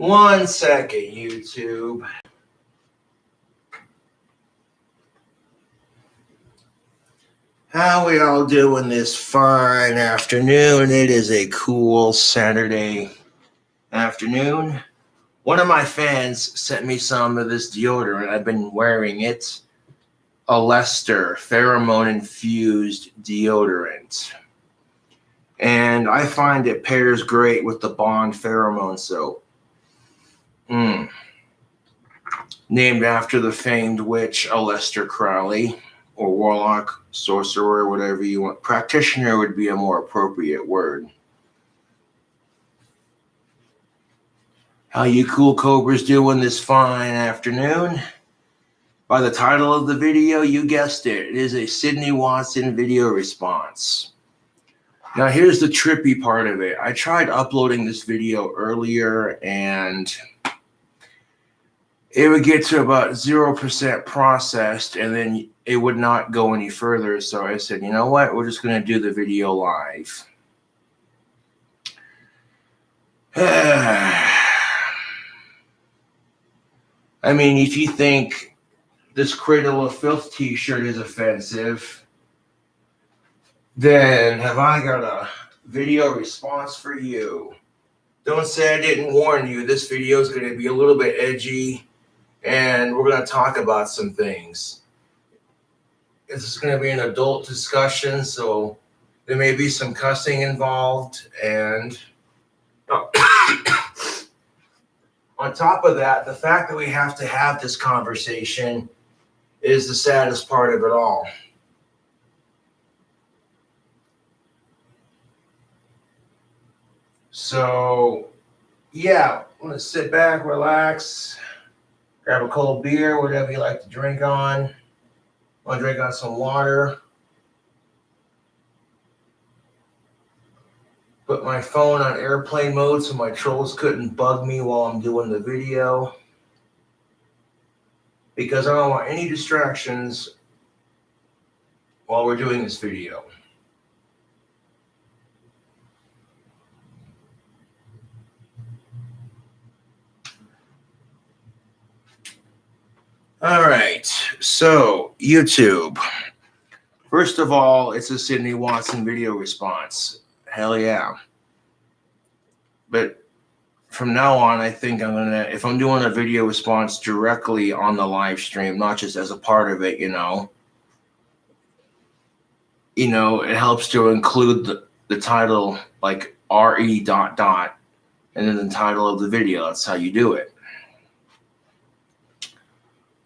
1 second, YouTube. How we all doing this fine afternoon? It is a cool Saturday afternoon. One of my fans sent me some of this deodorant. I've been wearing it. A Lester pheromone-infused deodorant. And I find it pairs great with the Bond pheromone soap. Named after the famed witch Aleister Crowley, or warlock, sorcerer, whatever you want. Practitioner would be a more appropriate word. How you cool cobras doing this fine afternoon? By the title of the video, you guessed it. It is a Sidney Watson video response. Now here's the trippy part of it. I tried uploading this video earlier and it would get to about 0% processed and then it would not go any further. So I said, you know what? We're just going to do the video live. I mean, if you think this Cradle of Filth t-shirt is offensive, then have I got a video response for you. Don't say I didn't warn you. This video is going to be a little bit edgy, and we're going to talk about some things. This is going to be an adult discussion, so there may be some cussing involved, and on top of that, the fact that we have to have this conversation is the saddest part of it all. So, yeah, I'm going to sit back, relax, grab a cold beer, whatever you like to drink on. I'm going to drink on some water. Put my phone on airplane mode so my trolls couldn't bug me while I'm doing the video. Because I don't want any distractions while we're doing this video. All right, so YouTube. First of all, it's a Sidney Watson video response. Hell yeah. But from now on, I think I'm gonna, if I'm doing a video response directly on the live stream, not just as a part of it, you know, it helps to include the title, like RE ... and then the title of the video. That's how you do it.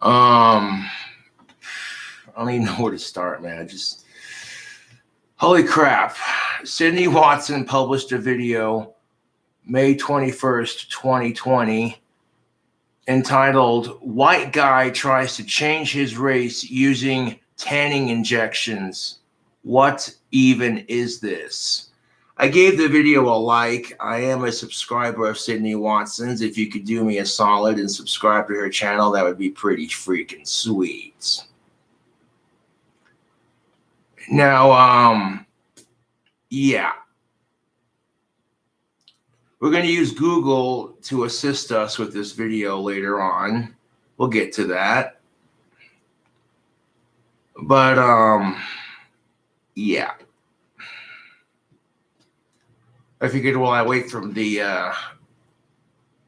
I don't even know where to start, man. Holy crap. Sidney Watson published a video May 21st, 2020, entitled "White Guy Tries to Change His Race Using Tanning Injections. What even is this?" I gave the video a like. I am a subscriber of Sidney Watson's. If you could do me a solid and subscribe to her channel, that would be pretty freaking sweet. Now, yeah. We're going to use Google to assist us with this video later on. We'll get to that. But, yeah. I figured while I wait for the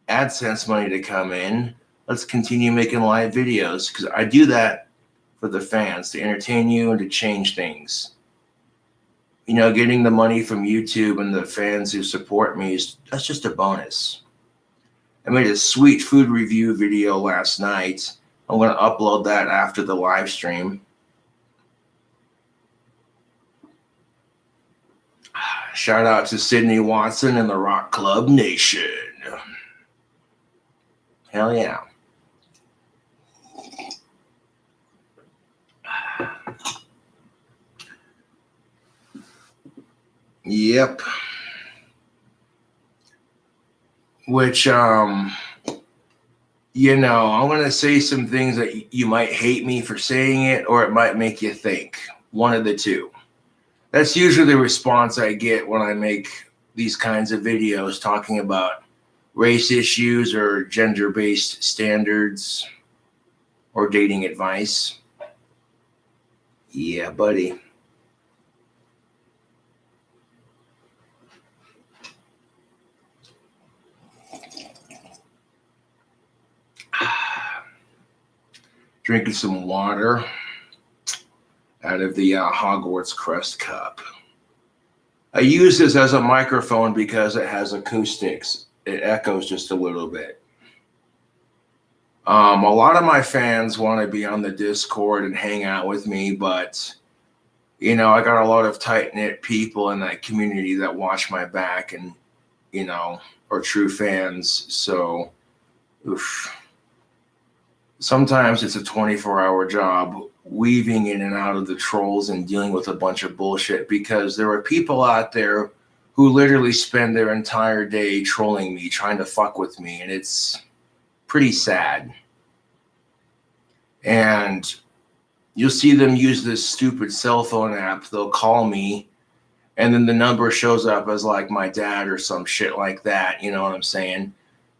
AdSense money to come in, let's continue making live videos, because I do that for the fans, to entertain you and to change things. Getting the money from YouTube and the fans who support me, that's just a bonus. I made a sweet food review video last night. I'm going to upload that after the live stream. Shout out to Sidney Watson and the Rock Club Nation. Hell yeah. Yep. Which, I'm going to say some things that you might hate me for saying it, or it might make you think. One of the two. That's usually the response I get when I make these kinds of videos talking about race issues or gender-based standards or dating advice. Yeah, buddy. Drinking some water out of the Hogwarts crest cup. I use this as a microphone because it has acoustics. It echoes just a little bit. A lot of my fans want to be on the Discord and hang out with me, but I got a lot of tight-knit people in that community that watch my back and, are true fans. So, sometimes it's a 24-hour job weaving in and out of the trolls and dealing with a bunch of bullshit, because there are people out there who literally spend their entire day trolling me, trying to fuck with me, and it's pretty sad. And you'll see them use this stupid cell phone app. They'll call me, and then the number shows up as like my dad or some shit like that. You know what I'm saying?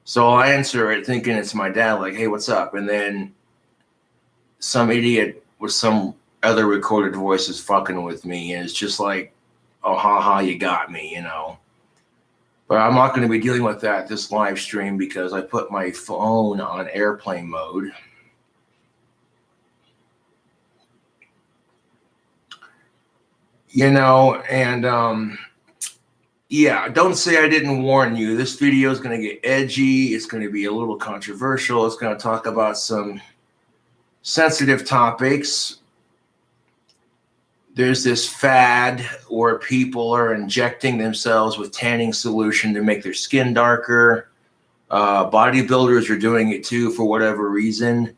So I answer it thinking it's my dad, like, hey, what's up? And then some idiot with some other recorded voice is fucking with me. And it's just like, oh, haha, you got me, But I'm not going to be dealing with that this live stream because I put my phone on airplane mode. Yeah, don't say I didn't warn you. This video is going to get edgy. It's going to be a little controversial. It's going to talk about some sensitive topics. There's this fad where people are injecting themselves with tanning solution to make their skin darker. Bodybuilders are doing it too for whatever reason.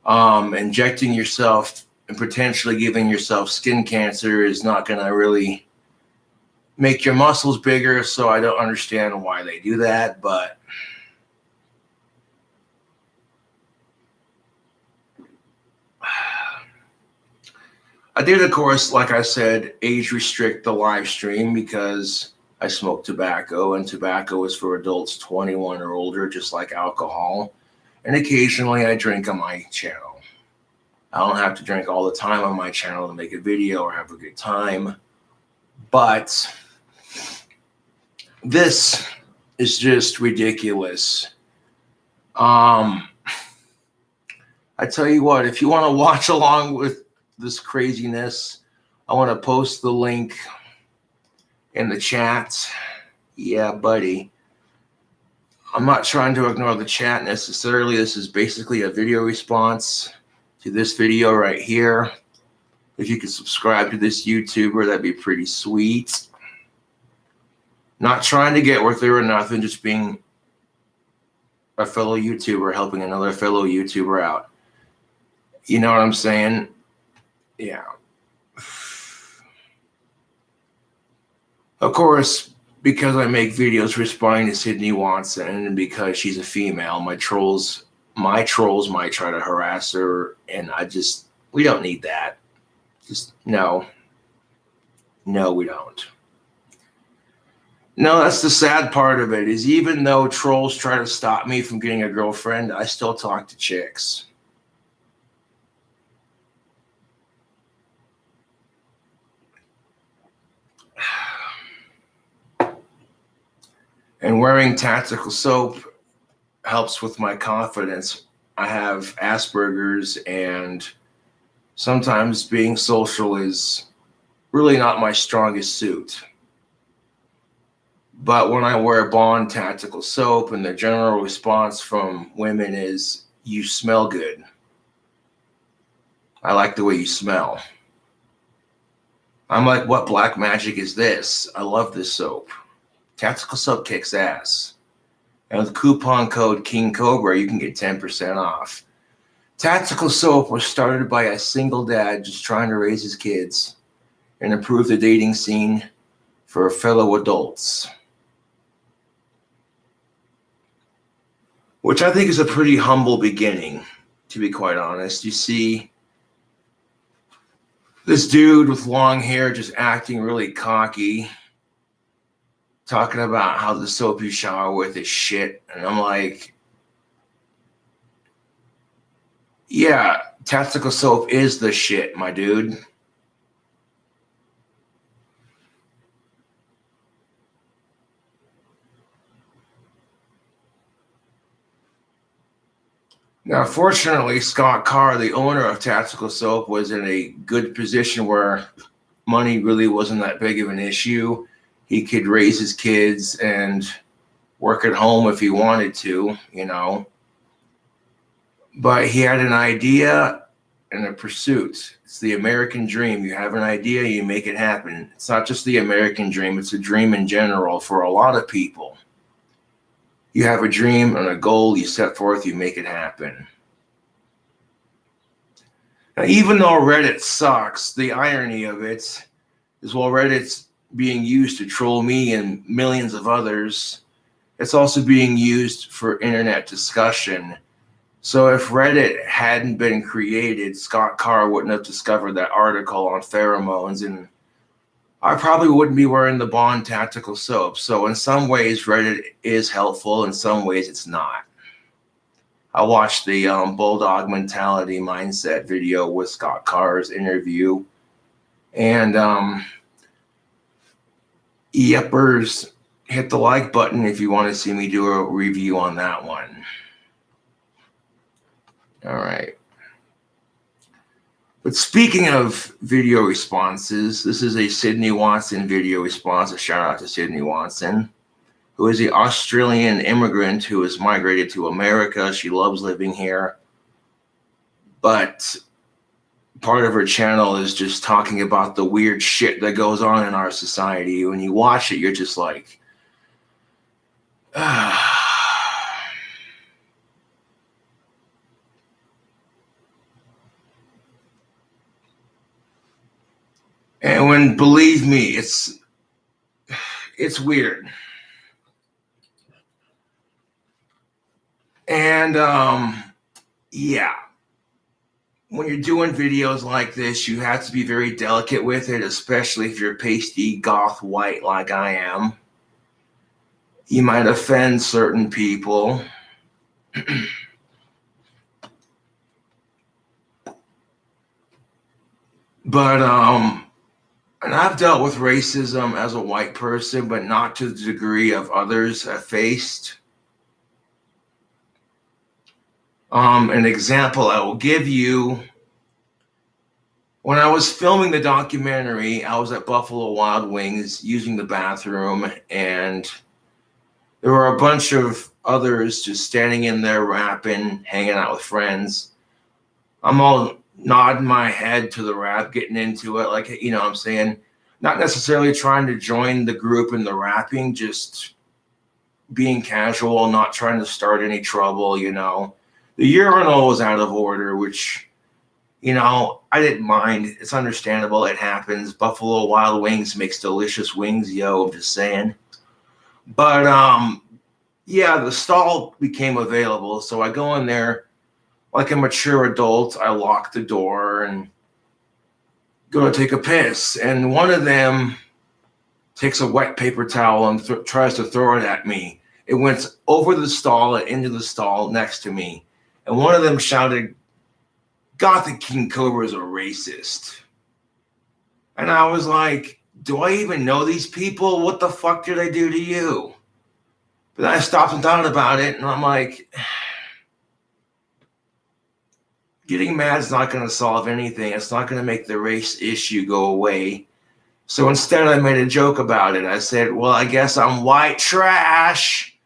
Injecting yourself and potentially giving yourself skin cancer is not going to really make your muscles bigger, so I don't understand why they do that, but I did, of course, like I said, age restrict the live stream because I smoke tobacco, and tobacco is for adults 21 or older, just like alcohol, and occasionally I drink on my channel. I don't have to drink all the time on my channel to make a video or have a good time, but this is just ridiculous. I tell you what, if you want to watch along with this craziness, I want to post the link in the chat. Yeah, buddy. I'm not trying to ignore the chat necessarily. This is basically a video response to this video right here. If you could subscribe to this YouTuber, that'd be pretty sweet. Not trying to get with her or nothing, just being a fellow YouTuber helping another fellow YouTuber out. You know what I'm saying? Yeah. Of course, because I make videos responding to Sidney Watson, and because she's a female, my trolls might try to harass her, and we don't need that. Just no, we don't. No, that's the sad part of it, is even though trolls try to stop me from getting a girlfriend, I still talk to chicks. And wearing tactical soap helps with my confidence. I have Asperger's, and sometimes being social is really not my strongest suit. But when I wear Bond tactical soap, and the general response from women is, you smell good. I like the way you smell. I'm like, what black magic is this? I love this soap. Tactical soap kicks ass. And with coupon code King Cobra, you can get 10% off. Tactical soap was started by a single dad just trying to raise his kids and improve the dating scene for fellow adults. Which I think is a pretty humble beginning, to be quite honest. You see this dude with long hair just acting really cocky, talking about how the soap you shower with is shit. And I'm like, yeah, tactical soap is the shit, my dude. Now, fortunately, Scott Carr, the owner of Tactical Soap, was in a good position where money really wasn't that big of an issue. He could raise his kids and work at home if he wanted to, you know. But he had an idea and a pursuit. It's the American dream. You have an idea, you make it happen. It's not just the American dream, it's a dream in general for a lot of people. You have a dream and a goal, you set forth, you make it happen. Now, even though Reddit sucks, the irony of it is while Reddit's being used to troll me and millions of others, it's also being used for internet discussion. So if Reddit hadn't been created, Scott Carr wouldn't have discovered that article on pheromones, and I probably wouldn't be wearing the Bond tactical soap. So in some ways, Reddit is helpful. In some ways, it's not. I watched the Bulldog Mentality Mindset video with Scott Carr's interview. And Yeppers, hit the like button if you want to see me do a review on that one. All right. But speaking of video responses, this is a Sidney Watson video response. A shout out to Sidney Watson, who is the Australian immigrant who has migrated to America. She loves living here. But part of her channel is just talking about the weird shit that goes on in our society. When you watch it, you're just like, And when, believe me, it's weird. And yeah, when you're doing videos like this, you have to be very delicate with it, especially if you're pasty goth white like I am. You might offend certain people. But and I've dealt with racism as a white person, but not to the degree of others have faced. An example I will give you, when I was filming the documentary, I was at Buffalo Wild Wings using the bathroom, and there were a bunch of others just standing in there rapping, hanging out with friends. I'm all nodding my head to the rap, getting into it, like, you know what I'm saying? Not necessarily trying to join the group in the rapping, just being casual, not trying to start any trouble, you know. The urinal was out of order, which, you know, I didn't mind. It's understandable. It happens. Buffalo Wild Wings makes delicious wings, yo, I'm just saying. But, yeah, the stall became available, so I go in there like a mature adult. I lock the door and go to take a piss, and one of them takes a wet paper towel and tries to throw it at me. It went over the stall and into the stall next to me, and one of them shouted, "Gothic King Cobra is a racist." And I was like, do I even know these people? What the fuck did I do to you? But then I stopped and thought about it, and I'm like, getting mad is not going to solve anything. It's not going to make the race issue go away. So instead, I made a joke about it. I said, well, I guess I'm white trash.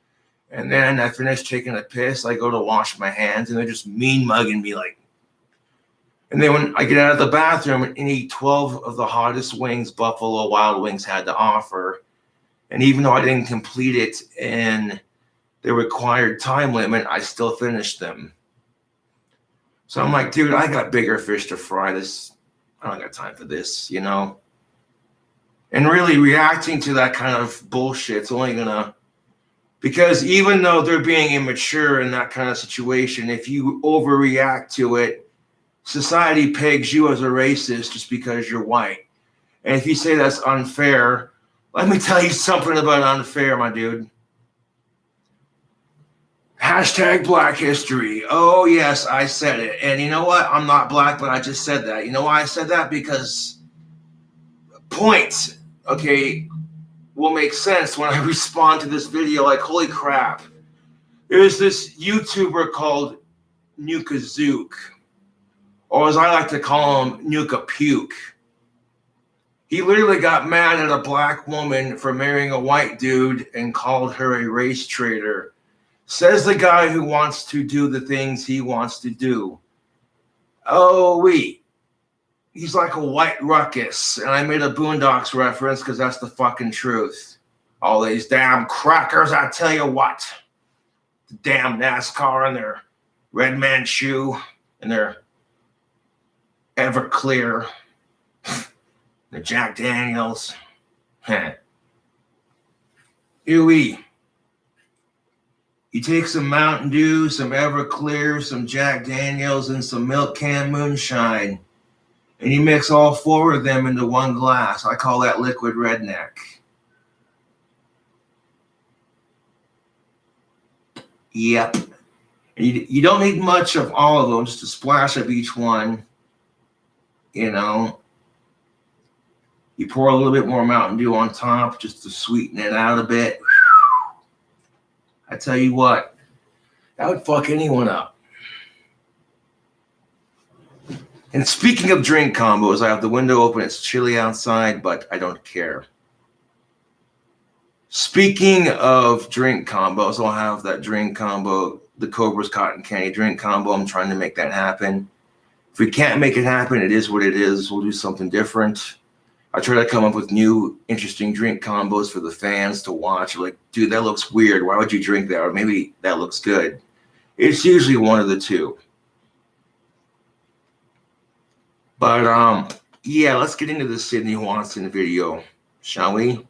And then I finished taking a piss. I go to wash my hands, and they're just mean mugging me like. And then when I get out of the bathroom and eat 12 of the hottest wings Buffalo Wild Wings had to offer, and even though I didn't complete it in the required time limit, I still finished them. So I'm like, dude, I got bigger fish to fry. This, I don't got time for this, you know? And really reacting to that kind of bullshit's only gonna, because even though they're being immature in that kind of situation, if you overreact to it, society pegs you as a racist just because you're white. And if you say that's unfair, Let me tell you something about unfair, my dude. Hashtag Black History. Oh, yes, I said it. And you know what? I'm not black, but I just said that. You know why I said that? Because points, okay, will make sense when I respond to this video. Like, holy crap. There's this YouTuber called Nuka Zeus, or as I like to call him, Nuka Puke. He literally got mad at a black woman for marrying a white dude and called her a race traitor. Says the guy who wants to do the things he wants to do. Oh, wait. He's like a white ruckus. And I made a Boondocks reference because that's the fucking truth. All these damn crackers, I tell you what. The damn NASCAR and their Red Man shoe and their Everclear. The Jack Daniels. Ewy. You take some Mountain Dew, some Everclear, some Jack Daniels, and some milk can moonshine, and you mix all four of them into one glass. I call that liquid redneck. Yep. You don't need much of all of them, just a splash of each one. You know. You pour a little bit more Mountain Dew on top just to sweeten it out a bit. I tell you what, that would fuck anyone up. And speaking of drink combos, I have the window open. It's chilly outside, but I don't care. Speaking of drink combos, I'll have that drink combo, the Cobra's Cotton Candy drink combo. I'm trying to make that happen. If we can't make it happen, it is what it is. We'll do something different. I try to come up with new, interesting drink combos for the fans to watch. Like, dude, that looks weird. Why would you drink that? Or maybe that looks good. It's usually one of the two. But, yeah, let's get into the Sidney Watson video, shall we?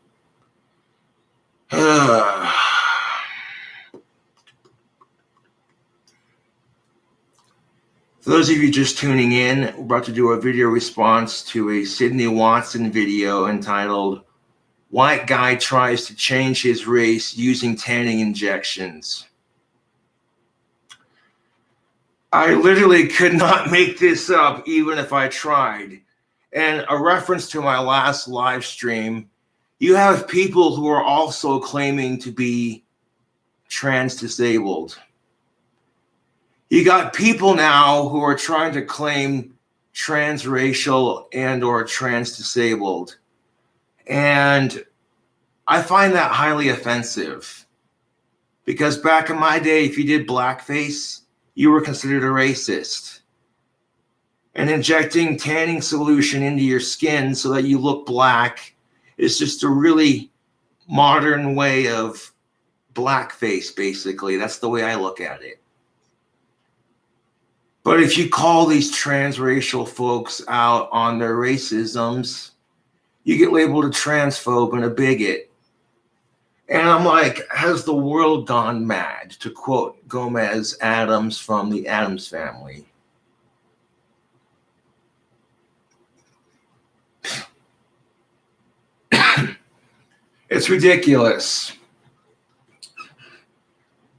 For those of you just tuning in, we're about to do a video response to a Sidney Watson video entitled, White Guy Tries to Change His Race Using Tanning Injections. I literally could not make this up even if I tried. And a reference to my last live stream, you have people who are also claiming to be trans disabled. You got people now who are trying to claim transracial and or trans disabled. And I find that highly offensive. Because back in my day, if you did blackface, you were considered a racist. And injecting tanning solution into your skin so that you look black is just a really modern way of blackface, basically. That's the way I look at it. But if you call these transracial folks out on their racisms, you get labeled a transphobe and a bigot. And I'm like, has the world gone mad? To quote Gomez Adams from the Addams Family. It's ridiculous.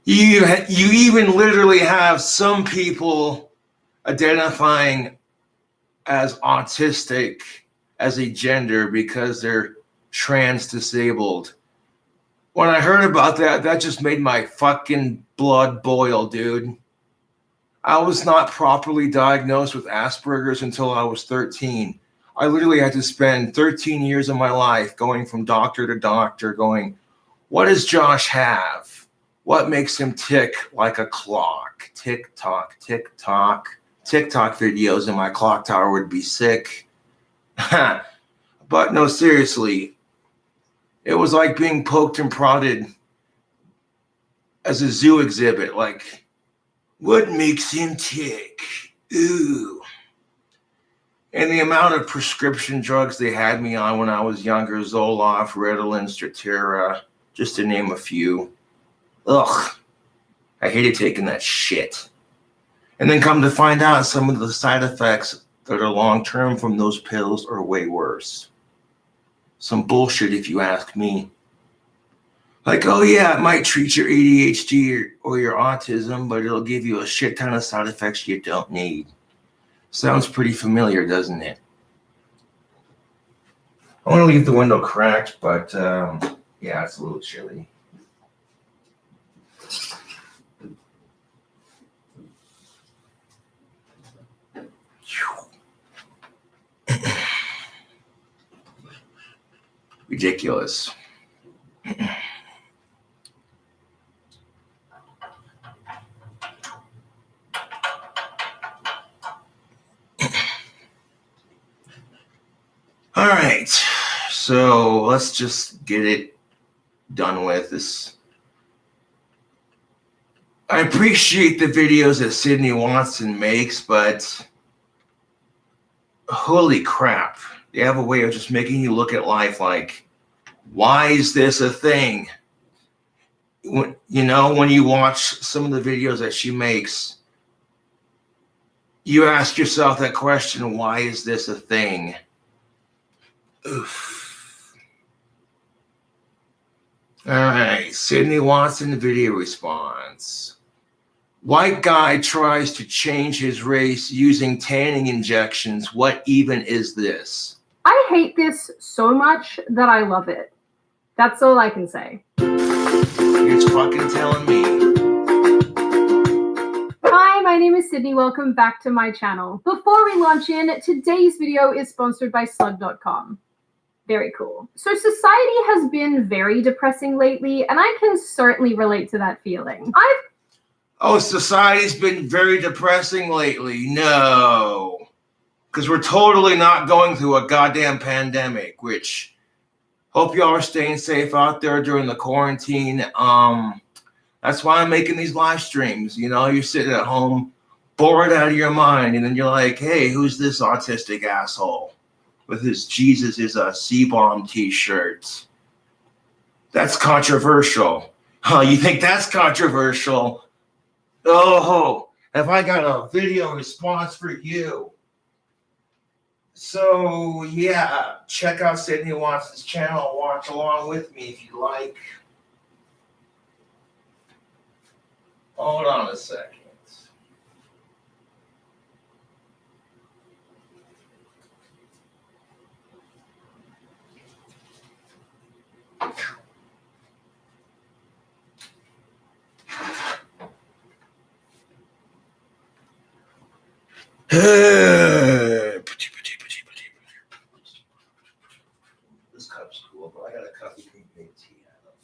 You even literally have some people identifying as autistic as a gender because they're trans disabled. When I heard about that, that just made my fucking blood boil, dude. I was not properly diagnosed with Asperger's until I was 13. I literally had to spend 13 years of my life going from doctor to doctor going, what does Josh have? What makes him tick like a clock? Tick tock, tick tock. TikTok videos in my clock tower would be sick. But no, seriously, it was like being poked and prodded as a zoo exhibit. Like, what makes him tick? Ooh. And the amount of prescription drugs they had me on when I was younger, Zoloft, Ritalin, Strattera, just to name a few. Ugh. I hated taking that shit. And then come to find out some of the side effects that are long-term from those pills are way worse. Some bullshit if you ask me. Like, oh yeah, it might treat your ADHD or your autism, but it'll give you a shit ton of side effects you don't need. Sounds pretty familiar, doesn't it? I want to leave the window cracked, but yeah, it's a little chilly. Ridiculous. All right, so let's just get it done with this. I appreciate the videos that Sidney Watson makes, but holy crap, they have a way of just making you look at life like, why is this a thing? When you watch some of the videos that she makes, you ask yourself that question, why is this a thing? Oof. All right, Sidney Watson video response. White guy tries to change his race using tanning injections. What even is this? I hate this so much that I love it. That's all I can say. It's fucking telling me. Hi, my name is Sydney. Welcome back to my channel. Before we launch in, today's video is sponsored by slug.com. Very cool. So society has been very depressing lately, and I can certainly relate to that feeling. Society's been very depressing lately. No. Because we're totally not going through a goddamn pandemic, which hope y'all are staying safe out there during the quarantine. That's why I'm making these live streams. You're sitting at home, bored out of your mind, and then you're like, hey, who's this autistic asshole with his Jesus is a C-bomb t-shirt? That's controversial. You think that's controversial? Oh, have I got a video response for you? So, yeah, check out Sidney Watson's channel. Watch along with me if you like. Hold on a second. This cup's cool, but I got a cup you can make tea out of.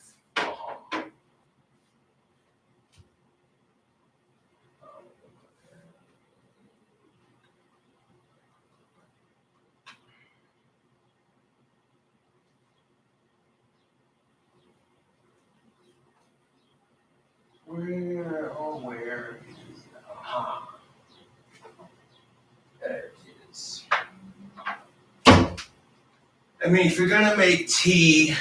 Where is it? Aha. There it is. I mean, if you're gonna make tea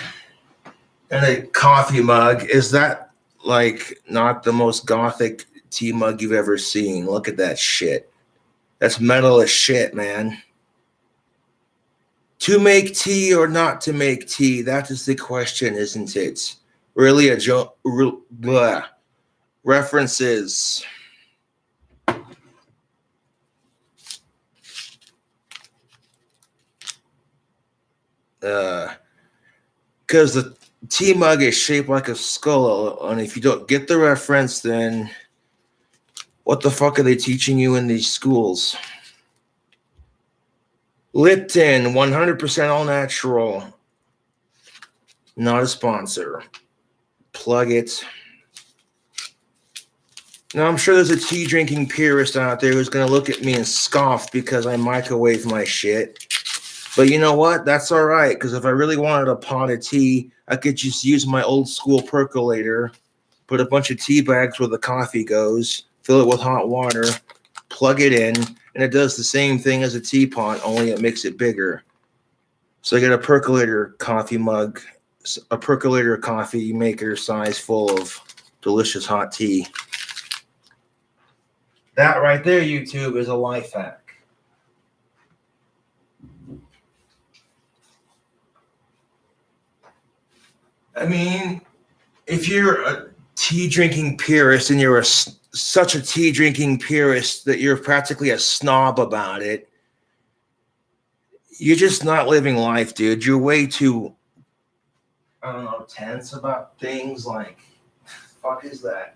in a coffee mug, is that like not the most gothic tea mug you've ever seen? Look at that shit. That's metal as shit, man. To make tea or not to make tea, that is the question, isn't it? Really a joke. References. Because the tea mug is shaped like a skull, and if you don't get the reference, then what the fuck are they teaching you in these schools? Lipton, 100% all natural. Not a sponsor. Plug it. Now, I'm sure there's a tea drinking purist out there who's going to look at me and scoff because I microwave my shit. But you know what? That's all right, because if I really wanted a pot of tea, I could just use my old school percolator, put a bunch of tea bags where the coffee goes, fill it with hot water, plug it in, and it does the same thing as a teapot, only it makes it bigger. So I get a percolator coffee mug, a percolator coffee maker size full of delicious hot tea. That right there, YouTube, is a life hack. I mean, if you're a tea drinking purist and you're such a tea drinking purist that you're practically a snob about it, you're just not living life, dude. You're way too, I don't know, tense about things. Like, fuck is that?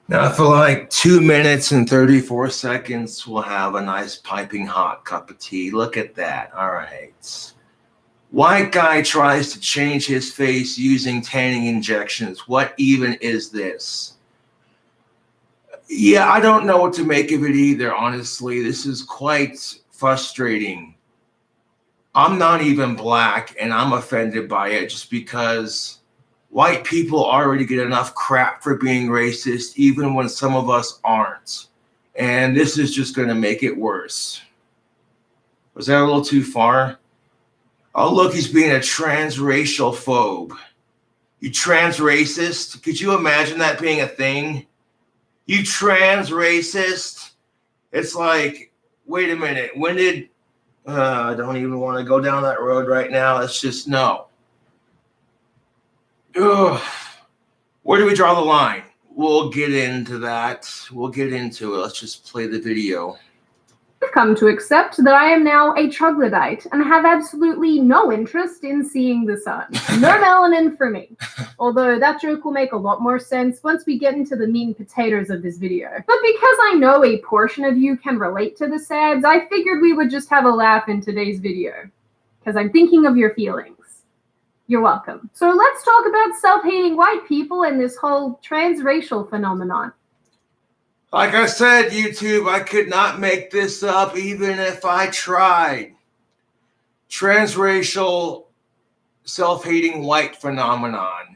Now, for like 2 minutes and 34 seconds, we'll have a nice piping hot cup of tea. Look at that. All right. White guy tries to change his face using tanning injections. What even is this? Yeah, I don't know what to make of it either, honestly. This is quite frustrating. I'm not even black, and I'm offended by it just because white people already get enough crap for being racist, even when some of us aren't. And this is just going to make it worse. Was that a little too far? Oh, look, he's being a transracial phobe. You trans racist? Could you imagine that being a thing? You trans racist? It's like, wait a minute. When did... I don't even want to go down that road right now. It's just, no. Ugh. Where do we draw the line? We'll get into that. We'll get into it. Let's just play the video. I've come to accept that I am now a troglodyte and have absolutely no interest in seeing the sun. No melanin for me. Although that joke will make a lot more sense once we get into the meat and potatoes of this video. But because I know a portion of you can relate to the sads, I figured we would just have a laugh in today's video. Because I'm thinking of your feelings. You're welcome. So let's talk about self-hating white people and this whole transracial phenomenon. Like I said, YouTube, I could not make this up even if I tried. Transracial self-hating white phenomenon.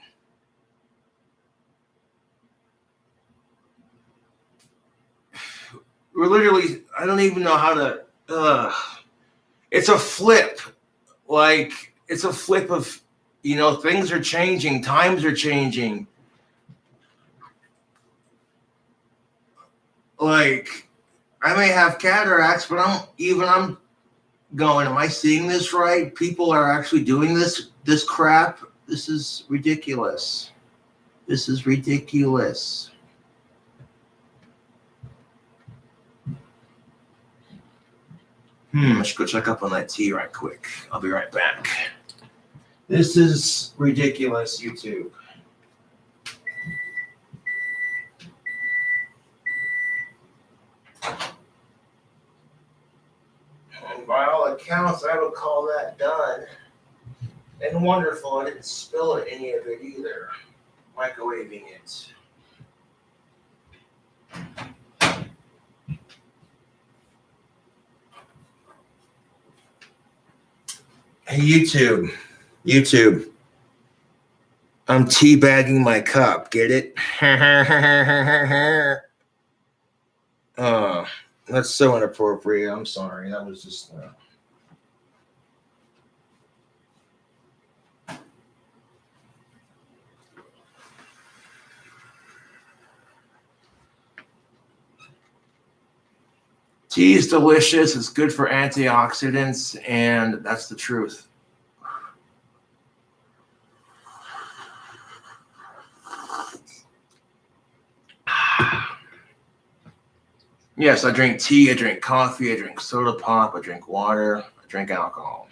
We're literally, I don't even know how to, it's a flip. Like, it's a flip of, you know, things are changing, times are changing. Like, I may have cataracts, but I'm going, am I seeing this right? People are actually doing this crap. This is ridiculous. This is ridiculous. I should go check up on that tea right quick. I'll be right back. This is ridiculous, YouTube. And by all accounts, I would call that done. And wonderful. I didn't spill any of it either. Microwaving it. Hey, YouTube. I'm teabagging my cup. Get it? That's so inappropriate. I'm sorry. That was just... Tea is delicious. It's good for antioxidants, and that's the truth. Yes, I drink tea, I drink coffee, I drink soda pop, I drink water, I drink alcohol.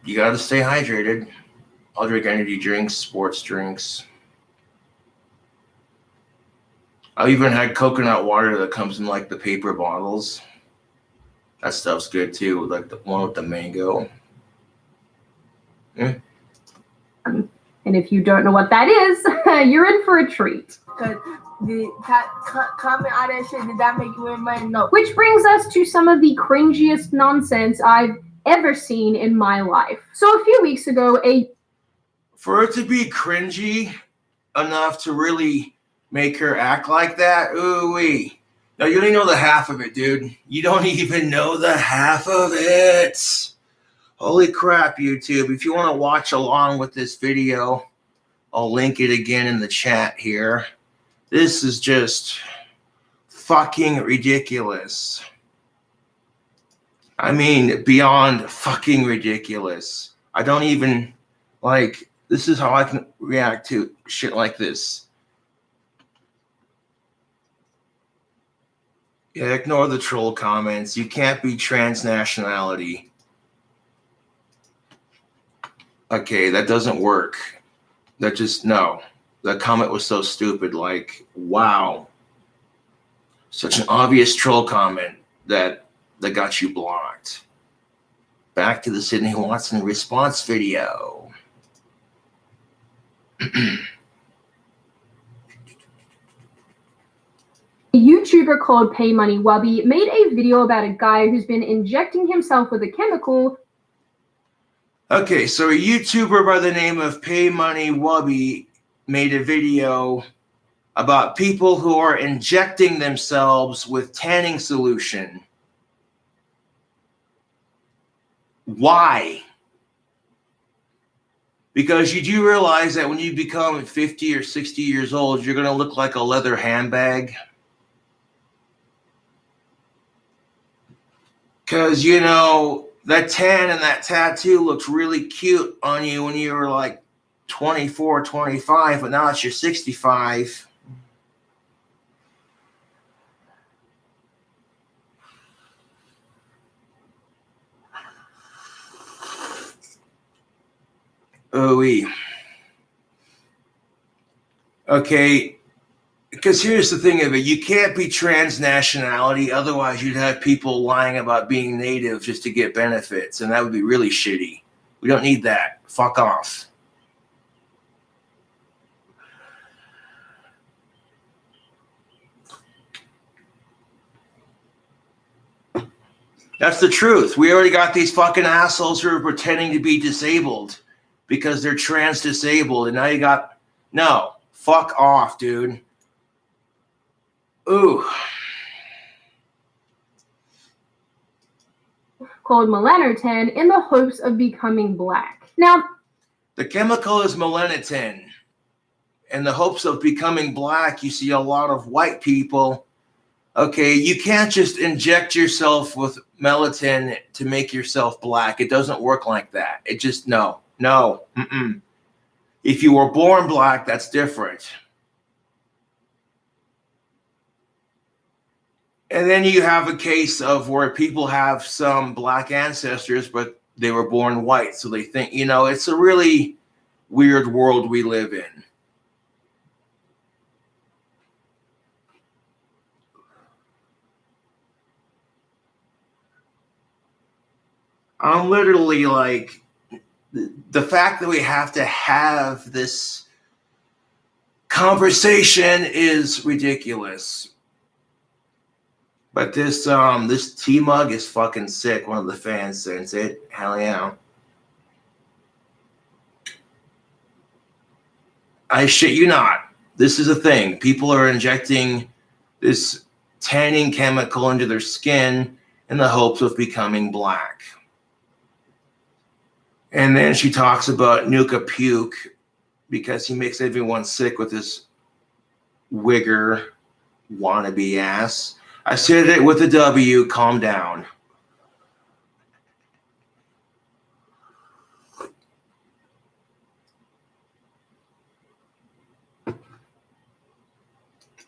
You got to stay hydrated. I'll drink energy drinks, sports drinks. I've even had coconut water that comes in like the paper bottles. That stuff's good too, like the one with the mango. And And if you don't know what that is, you're in for a treat. Cause the comment all that shit, did that make you win money? No. Which brings us to some of the cringiest nonsense I've ever seen in my life. So a few weeks ago, For it to be cringy enough to really make her act like that, ooh-wee. No, you don't even know the half of it, dude. You don't even know the half of it. Holy crap, YouTube. If you want to watch along with this video, I'll link it again in the chat here. This is just fucking ridiculous. I mean, beyond fucking ridiculous. I don't even, like, this is how I can react to shit like this. Yeah, ignore the troll comments. You can't be transnationality. Okay, that doesn't work. That just, no. The comment was so stupid. Like, wow. Such an obvious troll comment that got you blocked. Back to the Sidney Watson response video. a YouTuber called PaymoneyWebby made a video about a guy who's been injecting himself with a chemical. Okay, so a YouTuber by the name of PaymoneyWebby made a video about people who are injecting themselves with tanning solution. Why? Because you do realize that when you become 50 or 60 years old, you're going to look like a leather handbag. Because, you know, that tan and that tattoo looks really cute on you when you were like 24, 25, but now it's you're 65. Oh-wee. Okay, because here's the thing of it. You can't be transnationality, otherwise you'd have people lying about being native just to get benefits, and that would be really shitty. We don't need that. Fuck off. That's the truth. We already got these fucking assholes who are pretending to be disabled because they're trans disabled, and now you got, no, fuck off, dude. Ooh. Called Malena Tin in the hopes of becoming black. Now, the chemical is Malena Tin. In the hopes of becoming black, you see a lot of white people. Okay, you can't just inject yourself with melatonin to make yourself black. It doesn't work like that. It just, no. Mm-mm. If you were born black, that's different. And then you have a case of where people have some black ancestors, but they were born white. So they think, you know, it's a really weird world we live in. I'm literally like, the fact that we have to have this conversation is ridiculous. But this T-Mug is fucking sick. One of the fans sends it. Hell yeah. I shit you not. This is a thing. People are injecting this tanning chemical into their skin in the hopes of becoming black. And then she talks about Nuka Puke because he makes everyone sick with his wigger wannabe ass. I said it with a W. Calm down.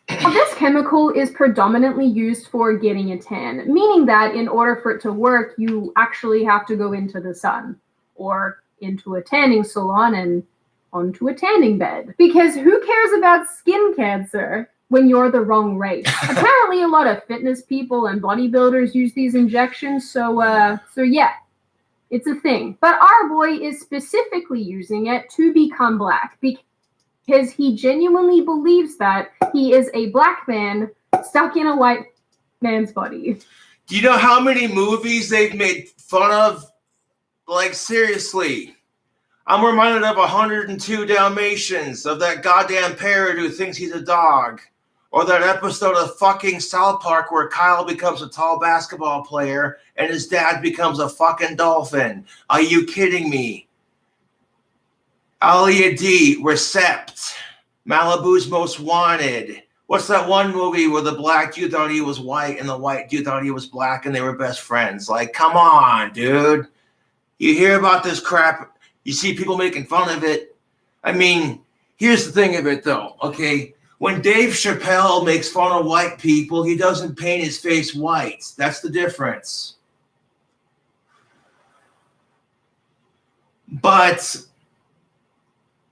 This chemical is predominantly used for getting a tan, meaning that in order for it to work, you actually have to go into the sun or into a tanning salon and onto a tanning bed. Because who cares about skin cancer when you're the wrong race? Apparently a lot of fitness people and bodybuilders use these injections, so yeah. It's a thing. But our boy is specifically using it to become black because he genuinely believes that he is a black man stuck in a white man's body. Do you know how many movies they've made fun of? Like, seriously. I'm reminded of 102 Dalmatians, of that goddamn parrot who thinks he's a dog. Or that episode of fucking South Park where Kyle becomes a tall basketball player and his dad becomes a fucking dolphin. Are you kidding me? Alia D, Recept, Malibu's Most Wanted. What's that one movie where the black dude thought he was white and the white dude thought he was black and they were best friends? Like, come on, dude. You hear about this crap, you see people making fun of it. I mean, here's the thing of it, though, okay? When Dave Chappelle makes fun of white people, he doesn't paint his face white. That's the difference. But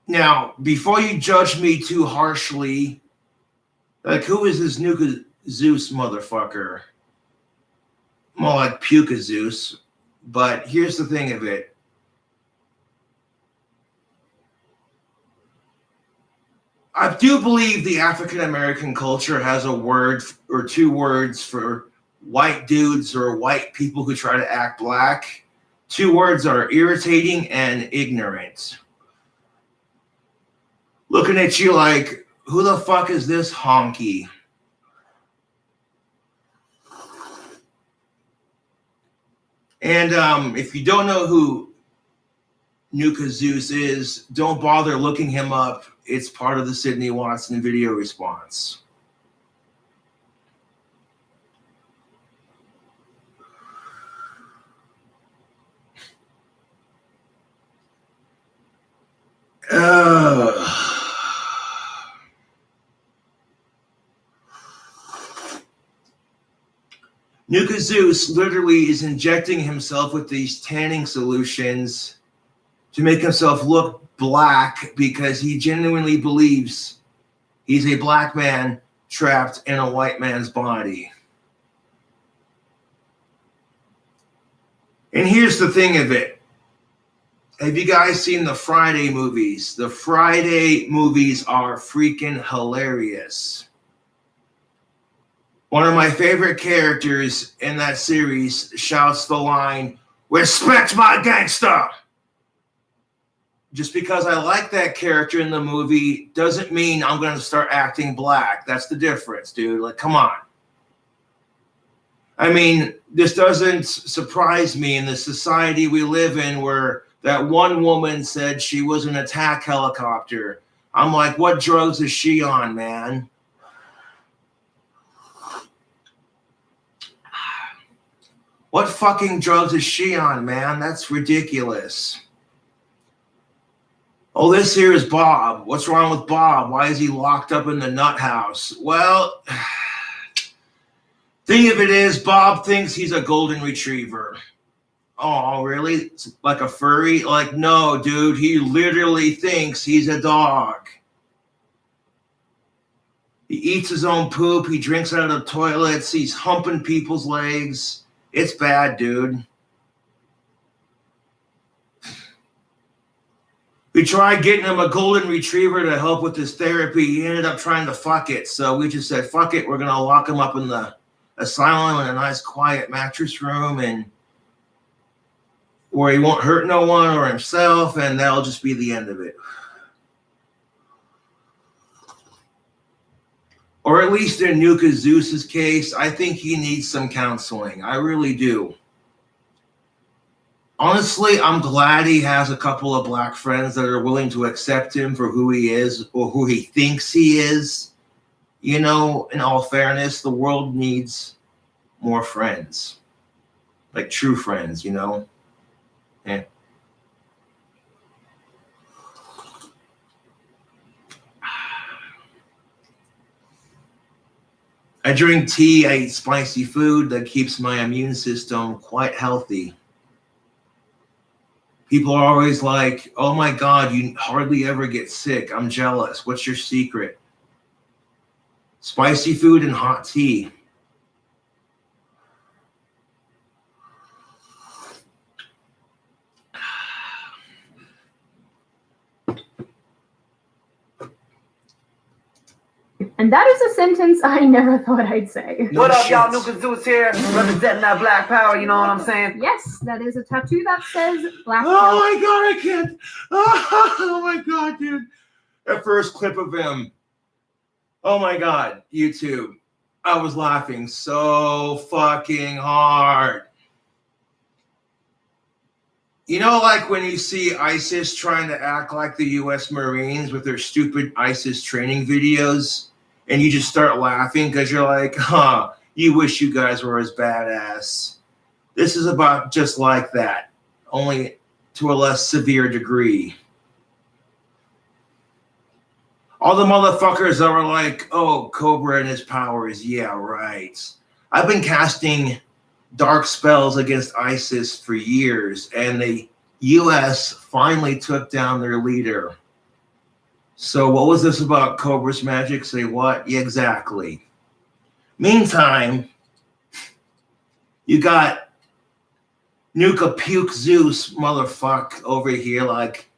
now, before you judge me too harshly, like, who is this Nuka Zeus motherfucker? More like Puka Zeus. But here's the thing of it. I do believe the African American culture has a word or two words for white dudes or white people who try to act black. Two words are irritating and ignorant. Looking at you like, who the fuck is this honky? And if you don't know who Nuka Zeus is, don't bother looking him up. It's part of the Sidney Watson video response. Nuka Zeus literally is injecting himself with these tanning solutions to make himself look black because he genuinely believes he's a black man trapped in a white man's body. And here's the thing of it. Have you guys seen the Friday movies? The Friday movies are freaking hilarious. One of my favorite characters in that series shouts the line, "Respect my gangster!" Just because I like that character in the movie doesn't mean I'm going to start acting black. That's the difference, dude. Like, come on. I mean, this doesn't surprise me in the society we live in where that one woman said she was an attack helicopter. I'm like, what drugs is she on, man? What fucking drugs is she on, man? That's ridiculous. Oh, this here is Bob. What's wrong with Bob? Why is he locked up in the nut house? Well, thing of it is, Bob thinks he's a golden retriever. Oh, really? Like a furry? Like, no, dude. He literally thinks he's a dog. He eats his own poop. He drinks out of toilets. He's humping people's legs. It's bad, dude. We tried getting him a golden retriever to help with his therapy. He ended up trying to fuck it. So we just said, fuck it. We're going to lock him up in the asylum in a nice quiet mattress room and where he won't hurt no one or himself. And that'll just be the end of it. Or at least in Nuka Zeus's case, I think he needs some counseling. I really do. Honestly, I'm glad he has a couple of black friends that are willing to accept him for who he is or who he thinks he is. You know, in all fairness, the world needs more friends. Like true friends, you know? Yeah. I drink tea, I eat spicy food that keeps my immune system quite healthy. People are always like, oh my God, you hardly ever get sick. I'm jealous. What's your secret? Spicy food and hot tea. And that is a sentence I never thought I'd say. No What up, shit. y'all? Nuka Zeus here, representing that black power, you know what I'm saying? Yes, that is a tattoo that says Black Oh Power. my god, I can't. Oh my god, dude. That first clip of him. Oh my god, YouTube. I was laughing so fucking hard. You know, like when you see ISIS trying to act like the US Marines with their stupid ISIS training videos, and you just start laughing because you're like, huh, you wish you guys were as badass. This is about just like that, only to a less severe degree. All the motherfuckers that were like, oh, Cobra and his powers, yeah, right. I've been casting dark spells against ISIS for years, and the U.S. finally took down their leader. So what was this about Cobra's magic? Say what? Yeah, exactly. Meantime, you got Nuka Zeus motherfuck over here like,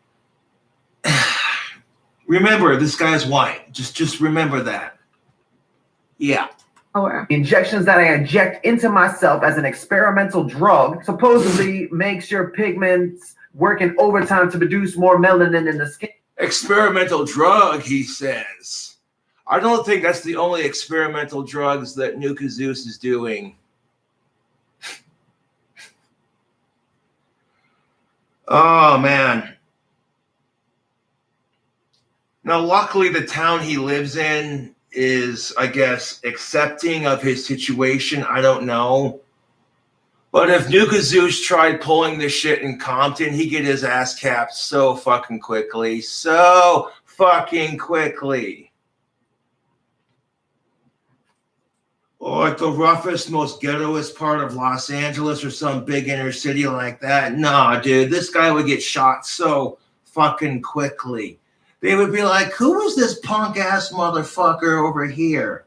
remember, this guy's white. Just remember that. Yeah. Injections that I inject into myself as an experimental drug supposedly makes your pigments work in overtime to produce more melanin in the skin. Experimental drug, he says. I don't think that's the only experimental drugs that Nuka Zeus is doing. Oh, man. Now, luckily, the town he lives in is, I guess, accepting of his situation. I don't know. But if Nuka Zeus tried pulling this shit in Compton, he'd get his ass capped so fucking quickly. So fucking quickly. Or like the roughest, most ghettoest part of Los Angeles or some big inner city like that. Nah, dude, this guy would get shot so fucking quickly. They would be like, who is this punk ass motherfucker over here?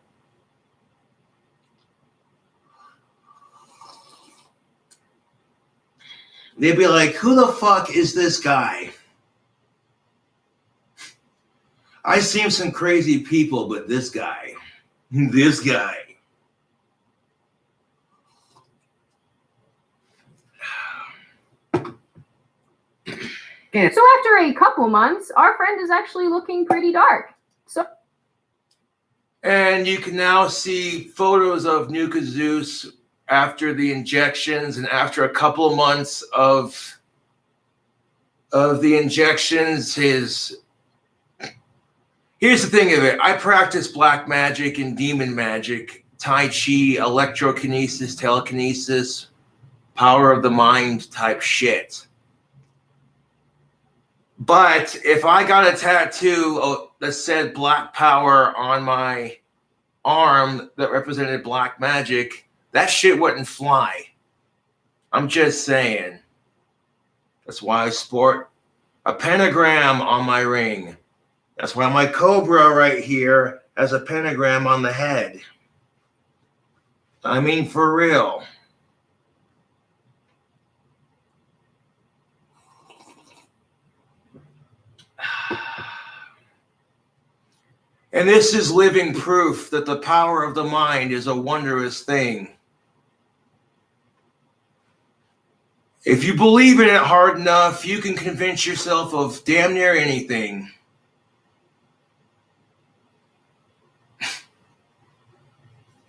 They'd be like, who the fuck is this guy? I've seen some crazy people, but this guy. This guy. So after a couple months, our friend is actually looking pretty dark. And you can now see photos of Nuka Zeus after the injections and after a couple of months of the injections. Here's the thing of it. I practice black magic and demon magic, Tai Chi, electrokinesis, telekinesis, power of the mind type shit. But if I got a tattoo that said black power on my arm that represented black magic, that shit wouldn't fly. I'm just saying. That's why I sport a pentagram on my ring. That's why my cobra right here has a pentagram on the head. I mean, for real. And this is living proof that the power of the mind is a wondrous thing. If you believe in it hard enough, you can convince yourself of damn near anything.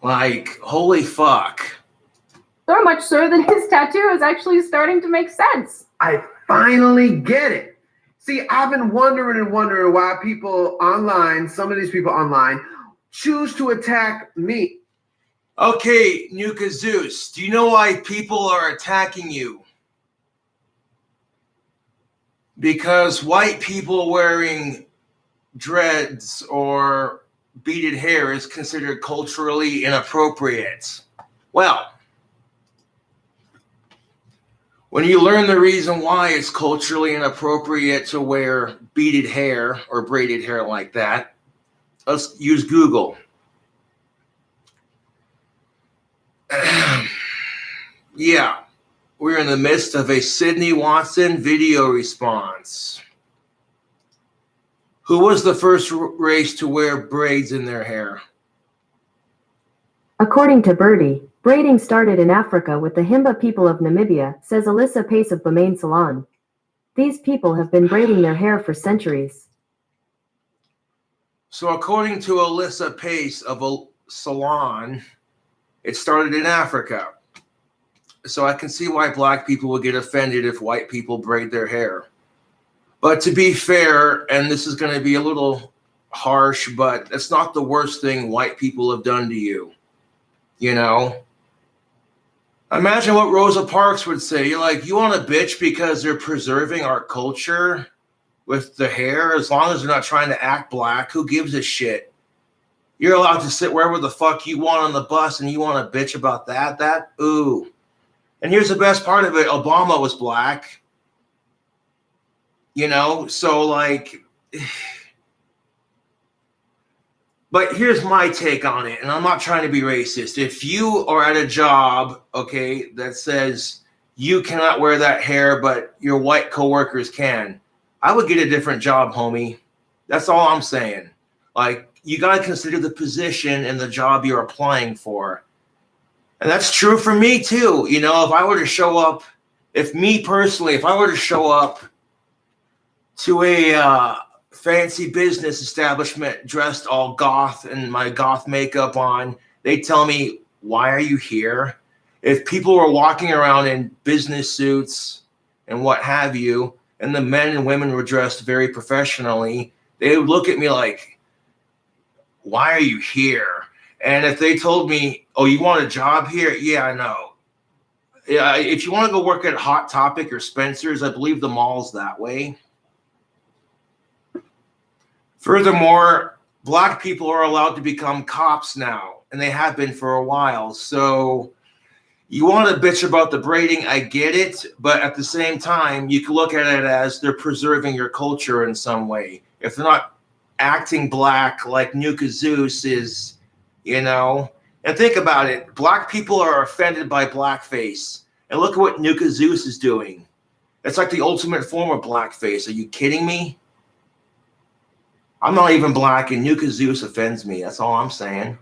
Like, holy fuck. So much so that his tattoo is actually starting to make sense. I finally get it. See, I've been wondering why people online, some of these people online, choose to attack me. Okay, Nuka Zeus, do you know why people are attacking you? Because white people wearing dreads or beaded hair is considered culturally inappropriate. Well, when you learn the reason why it's culturally inappropriate to wear beaded hair or braided hair like that, let's use Google. Yeah, we're in the midst of a Sidney Watson video response. Who was the first race to wear braids in their hair? According to Birdie, braiding started in Africa with the Himba people of Namibia, says Alyssa Pace of Bamain Salon. These people have been braiding their hair for centuries. So according to Alyssa Pace of a salon, it started in Africa. So I can see why black people would get offended if white people braid their hair. But to be fair, and this is going to be a little harsh, but it's not the worst thing white people have done to you. You know? Imagine what Rosa Parks would say. You're like, you want to bitch because they're preserving our culture with the hair? As long as they're not trying to act black, who gives a shit? You're allowed to sit wherever the fuck you want on the bus, and you want to bitch about that? Ooh. And here's the best part of it. Obama was black. You know? So, like... But here's my take on it, and I'm not trying to be racist. If you are at a job, okay, that says you cannot wear that hair, but your white coworkers can, I would get a different job, homie. That's all I'm saying. Like, you got to consider the position and the job you're applying for. And that's true for me, too. You know, if I were to show up, if I were to show up to a fancy business establishment dressed all goth and my goth makeup on, they tell me, why are you here? If people were walking around in business suits and what have you, and the men and women were dressed very professionally, they would look at me like, why are you here? And if they told me, oh, you want a job here? Yeah, I know. Yeah, if you want to go work at Hot Topic or Spencer's, I believe the mall's that way. Furthermore, black people are allowed to become cops now, and they have been for a while. So you want to bitch about the braiding, I get it, but at the same time, you can look at it as they're preserving your culture in some way. If they're not acting black like Nuka Zeus is, you know. And think about it. Black people are offended by blackface. And look at what Nuka Zeus is doing. It's like the ultimate form of blackface. Are you kidding me? I'm not even black, and Nuka Zeus offends me. That's all I'm saying.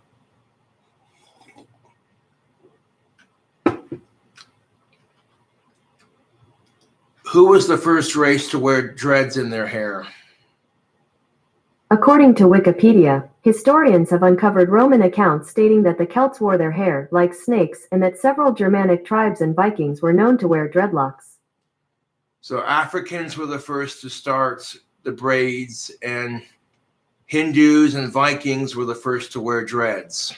Who was the first race to wear dreads in their hair? According to Wikipedia, historians have uncovered Roman accounts stating that the Celts wore their hair like snakes and that several Germanic tribes and Vikings were known to wear dreadlocks. So Africans were the first to start the braids, and Hindus and Vikings were the first to wear dreads.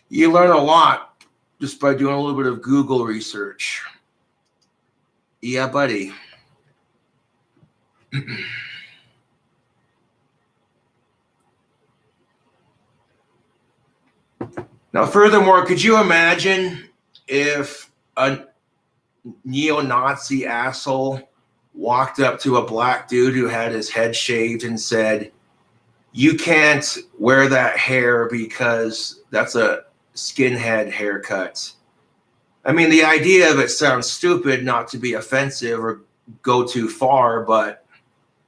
You learn a lot just by doing a little bit of Google research. Yeah, buddy. Now, furthermore, could you imagine if a neo-Nazi asshole walked up to a black dude who had his head shaved and said, you can't wear that hair because that's a skinhead haircut? I mean, the idea of it sounds stupid, not to be offensive or go too far, but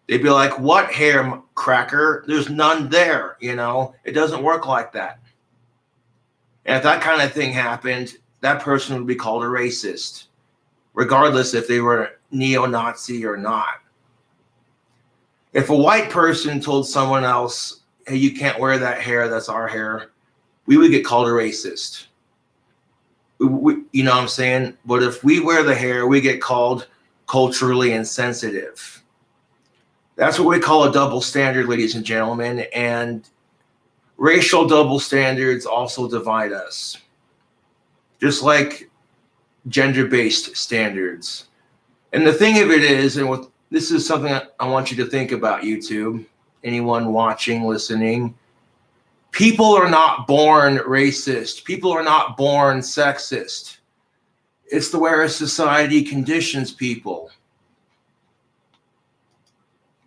they'd be like, what hair, cracker? There's none there, you know? It doesn't work like that. And if that kind of thing happened, that person would be called a racist, regardless if they were neo-Nazi or not. If a white person told someone else, hey, you can't wear that hair, that's our hair, we would get called a racist. You know what I'm saying? But if we wear the hair, we get called culturally insensitive. That's what we call a double standard, ladies and gentlemen. And racial double standards also divide us, just like gender-based standards. And the thing of it is, and this is something I want you to think about, YouTube, anyone watching, listening, people are not born racist. People are not born sexist. It's the way our society conditions people.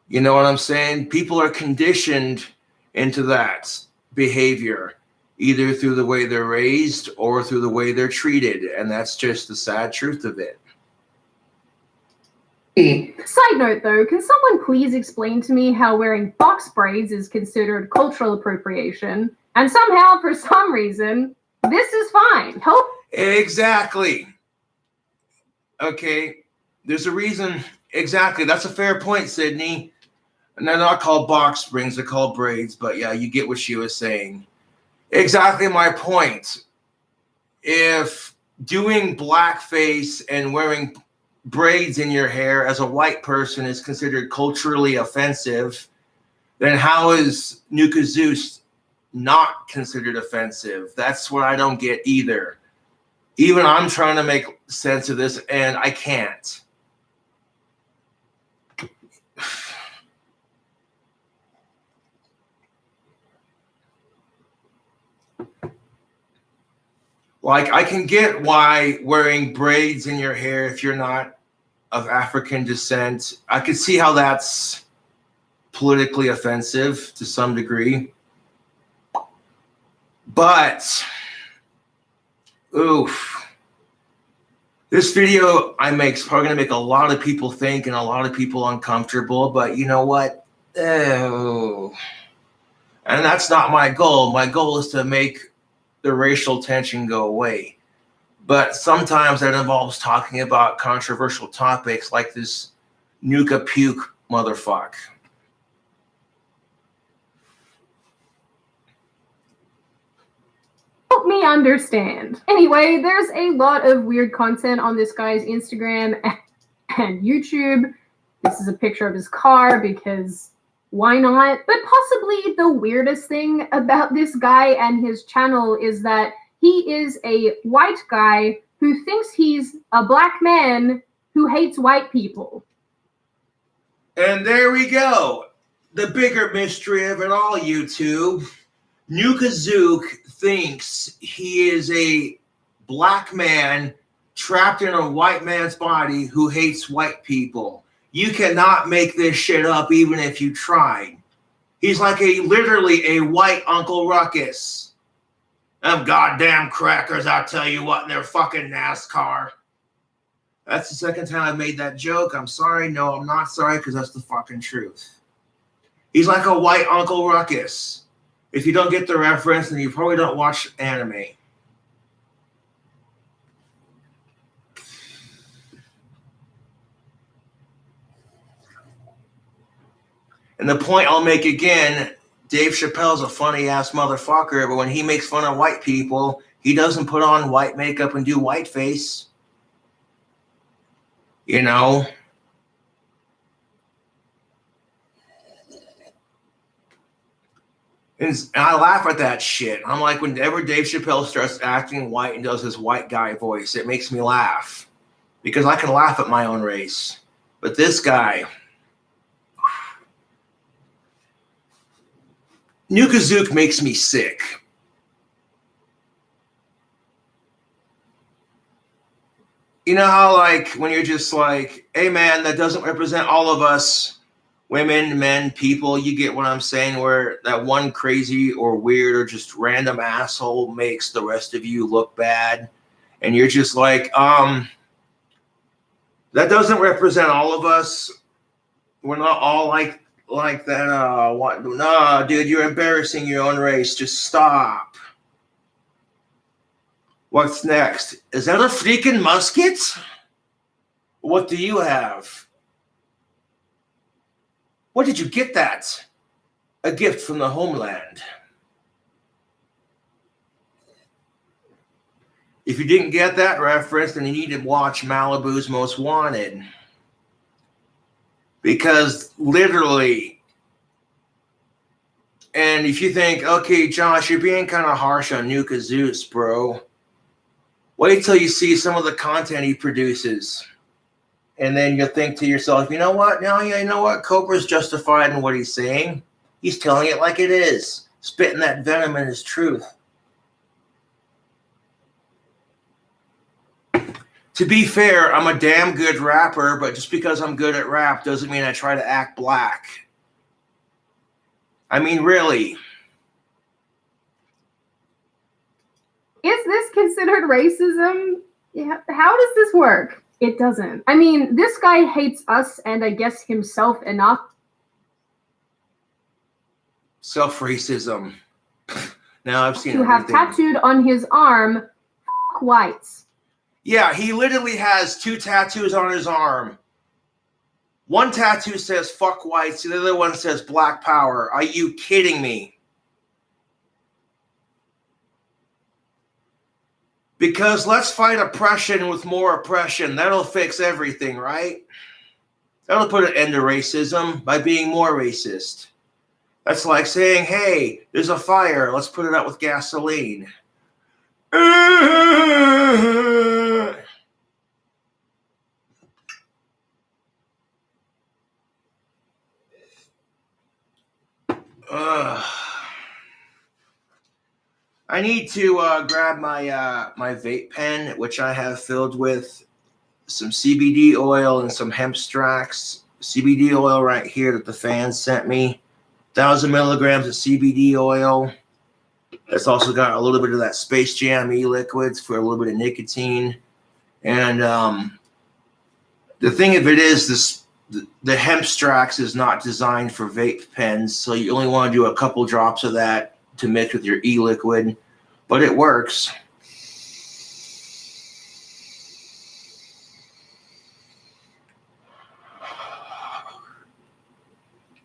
You know what I'm saying? People are conditioned into that behavior, either through the way they're raised or through the way they're treated. And that's just the sad truth of it. Side note though, can someone please explain to me how wearing box braids is considered cultural appropriation, and somehow, for some reason, this is fine? Help. Exactly. Okay. There's a reason. Exactly. That's a fair point, Sydney. And they're not called box springs, they're called braids. But yeah, you get what she was saying. Exactly my point. If doing blackface and wearing braids in your hair as a white person is considered culturally offensive, then how is Nuka Zeus not considered offensive? That's what I don't get either. Even I'm trying to make sense of this and I can't. Like, I can get why wearing braids in your hair if you're not of African descent, I could see how that's politically offensive to some degree. But, oof. This video I make is probably going to make a lot of people think and a lot of people uncomfortable, but you know what? Oh. And that's not my goal. My goal is to make the racial tension go away. But sometimes that involves talking about controversial topics like this Nuka puke motherfucker. Help me understand. Anyway, there's a lot of weird content on this guy's Instagram and YouTube. This is a picture of his car because why not? But possibly the weirdest thing about this guy and his channel is that he is a white guy who thinks he's a black man who hates white people. And there we go. The bigger mystery of it all, YouTube. Nuka Zeus thinks he is a black man trapped in a white man's body who hates white people. You cannot make this shit up even if you tried. He's like literally a white Uncle Ruckus. Them goddamn crackers, I'll tell you what, they're fucking NASCAR. That's the second time I've made that joke. I'm sorry. No, I'm not sorry, because that's the fucking truth. He's like a white Uncle Ruckus. If you don't get the reference, then you probably don't watch anime. And the point I'll make again, Dave Chappelle's a funny-ass motherfucker, but when he makes fun of white people, he doesn't put on white makeup and do whiteface. You know? And I laugh at that shit. I'm like, whenever Dave Chappelle starts acting white and does his white guy voice, it makes me laugh. Because I can laugh at my own race. But this guy... Nuka Zeus makes me sick. You know how, like, when you're just like, hey, man, that doesn't represent all of us, women, men, people. You get what I'm saying, where that one crazy or weird or just random asshole makes the rest of you look bad. And you're just like, that doesn't represent all of us. We're not all like that. What? No, dude, you're embarrassing your own race. Just stop. What's next? Is that a freaking musket? What do you have? Where did you get that? A gift from the homeland. If you didn't get that reference, then you need to watch Malibu's Most Wanted. Because literally, and if you think, okay, Josh, you're being kind of harsh on Nuka Zeus, bro. Wait till you see some of the content he produces. And then you'll think to yourself, you know what? No, yeah, you know what? Cobra's justified in what he's saying. He's telling it like it is. Spitting that venom in his truth. To be fair, I'm a damn good rapper, but just because I'm good at rap doesn't mean I try to act black. I mean, really. Is this considered racism? Yeah. How does this work? It doesn't. I mean, this guy hates us and I guess himself enough. Self-racism. Now I've seen to have everything. tattooed on his arm, "F whites." Yeah, he literally has 2 tattoos on his arm. One tattoo says "fuck whites," the other one says "Black Power." Are you kidding me? Because let's fight oppression with more oppression. That'll fix everything, right? That'll put an end to racism by being more racist. That's like saying, hey, there's a fire. Let's put it out with gasoline. I need to grab my my vape pen, which I have filled with some CBD oil and some hemp strax. CBD oil right here that the fans sent me. 1,000 milligrams of CBD oil. It's also got a little bit of that Space Jam e-liquids for a little bit of nicotine. And the thing of it is, the hemp strax is not designed for vape pens, so you only want to do a couple drops of that to mix with your e-liquid, but it works.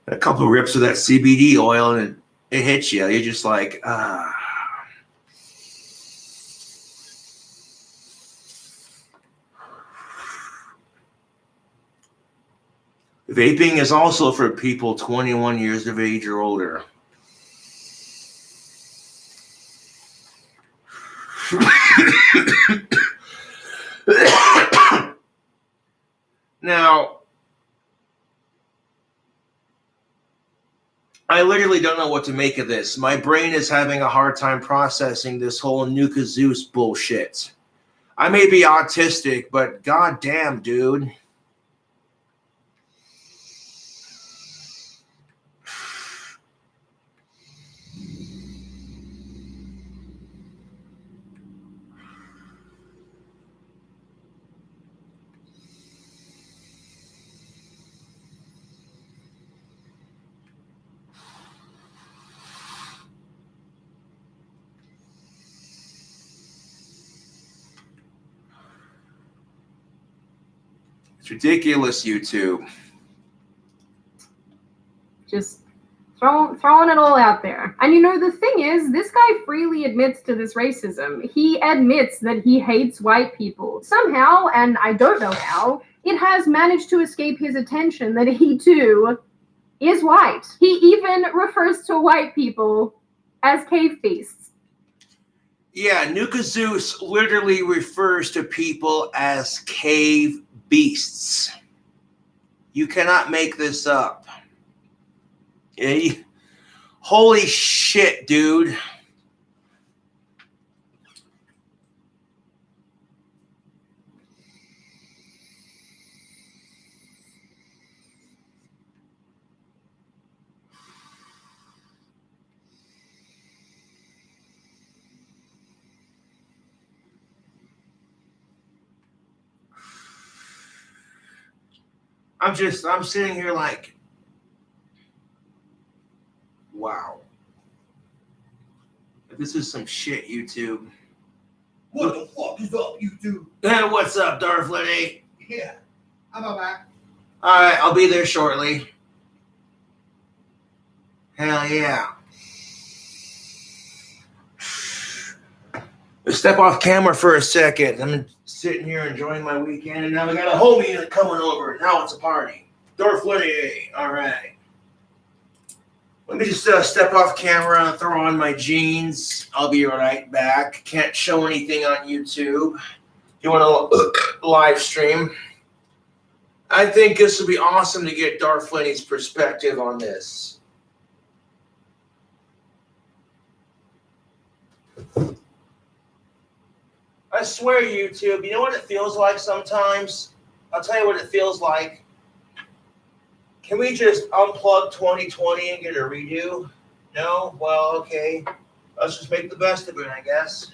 A couple of rips of that CBD oil and it hits you. You're just like, ah. Vaping is also for people 21 years of age or older. Now, I literally don't know what to make of this. My brain is having a hard time processing this whole Nuka Zeus bullshit. I may be autistic, but goddamn, dude. It's ridiculous, YouTube. Just throwing it all out there. And you know, the thing is, this guy freely admits to this racism. He admits that he hates white people. Somehow, and I don't know how, it has managed to escape his attention that he too is white. He even refers to white people as cave beasts. Yeah, Nuka Zeus literally refers to people as cave beasts. You cannot make this up. Holy shit, dude. I'm sitting here like, wow. This is some shit, YouTube. What the fuck is up, YouTube? Hey, what's up, Darth Liddy? Yeah, I'm back. Alright, I'll be there shortly. Hell yeah. Let's step off camera for a second. I'm sitting here enjoying my weekend, and now we got a homie coming over. Now it's a party. Darth Liddy. Alright. Let me just step off camera and throw on my jeans. I'll be right back. Can't show anything on YouTube. You want to live stream? I think this would be awesome to get Darth Liddy's perspective on this. I swear, YouTube, you know what it feels like sometimes? I'll tell you what it feels like. Can we just unplug 2020 and get a redo? No? Well, okay. Let's just make the best of it, I guess.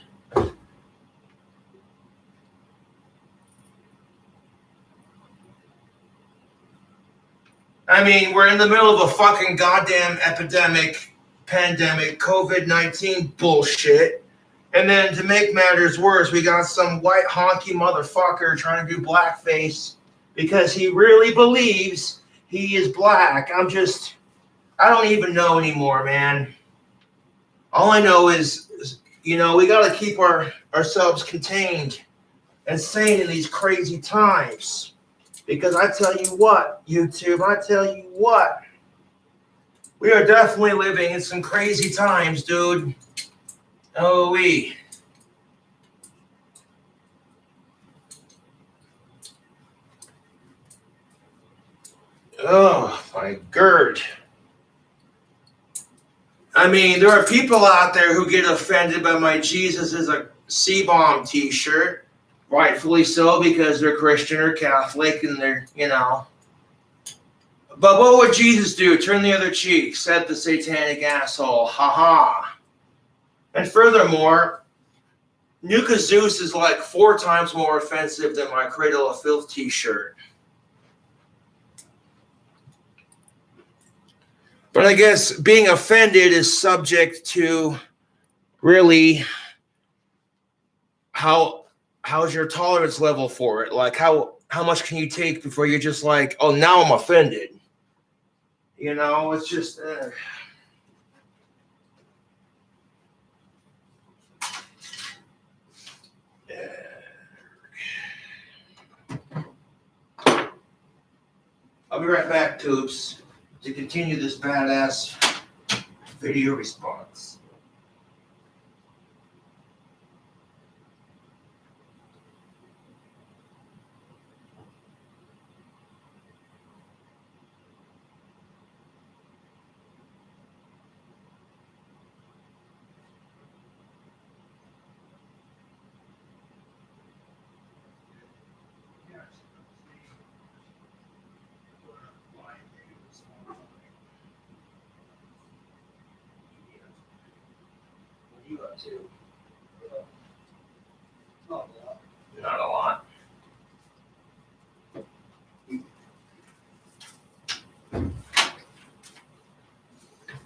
I mean, we're in the middle of a fucking goddamn epidemic, pandemic, COVID-19 bullshit. And then to make matters worse, we got some white honky motherfucker trying to do blackface because he really believes he is black. I don't even know anymore, man. All I know is we got to keep ourselves contained and sane in these crazy times. Because I tell you what, YouTube, we are definitely living in some crazy times, dude. Oh, oh, my God. I mean, there are people out there who get offended by my Jesus is a C-bomb t-shirt. Rightfully so, because they're Christian or Catholic and they're, But what would Jesus do? Turn the other cheek, said the satanic asshole. Ha ha. And furthermore, Nuka Zeus is like 4 times more offensive than my Cradle of Filth t-shirt. But I guess being offended is subject to really how's your tolerance level for it? Like how much can you take before you're just like, oh, now I'm offended? It's just I'll be right back, Tubes, to continue this badass video response. You up to? Not a lot.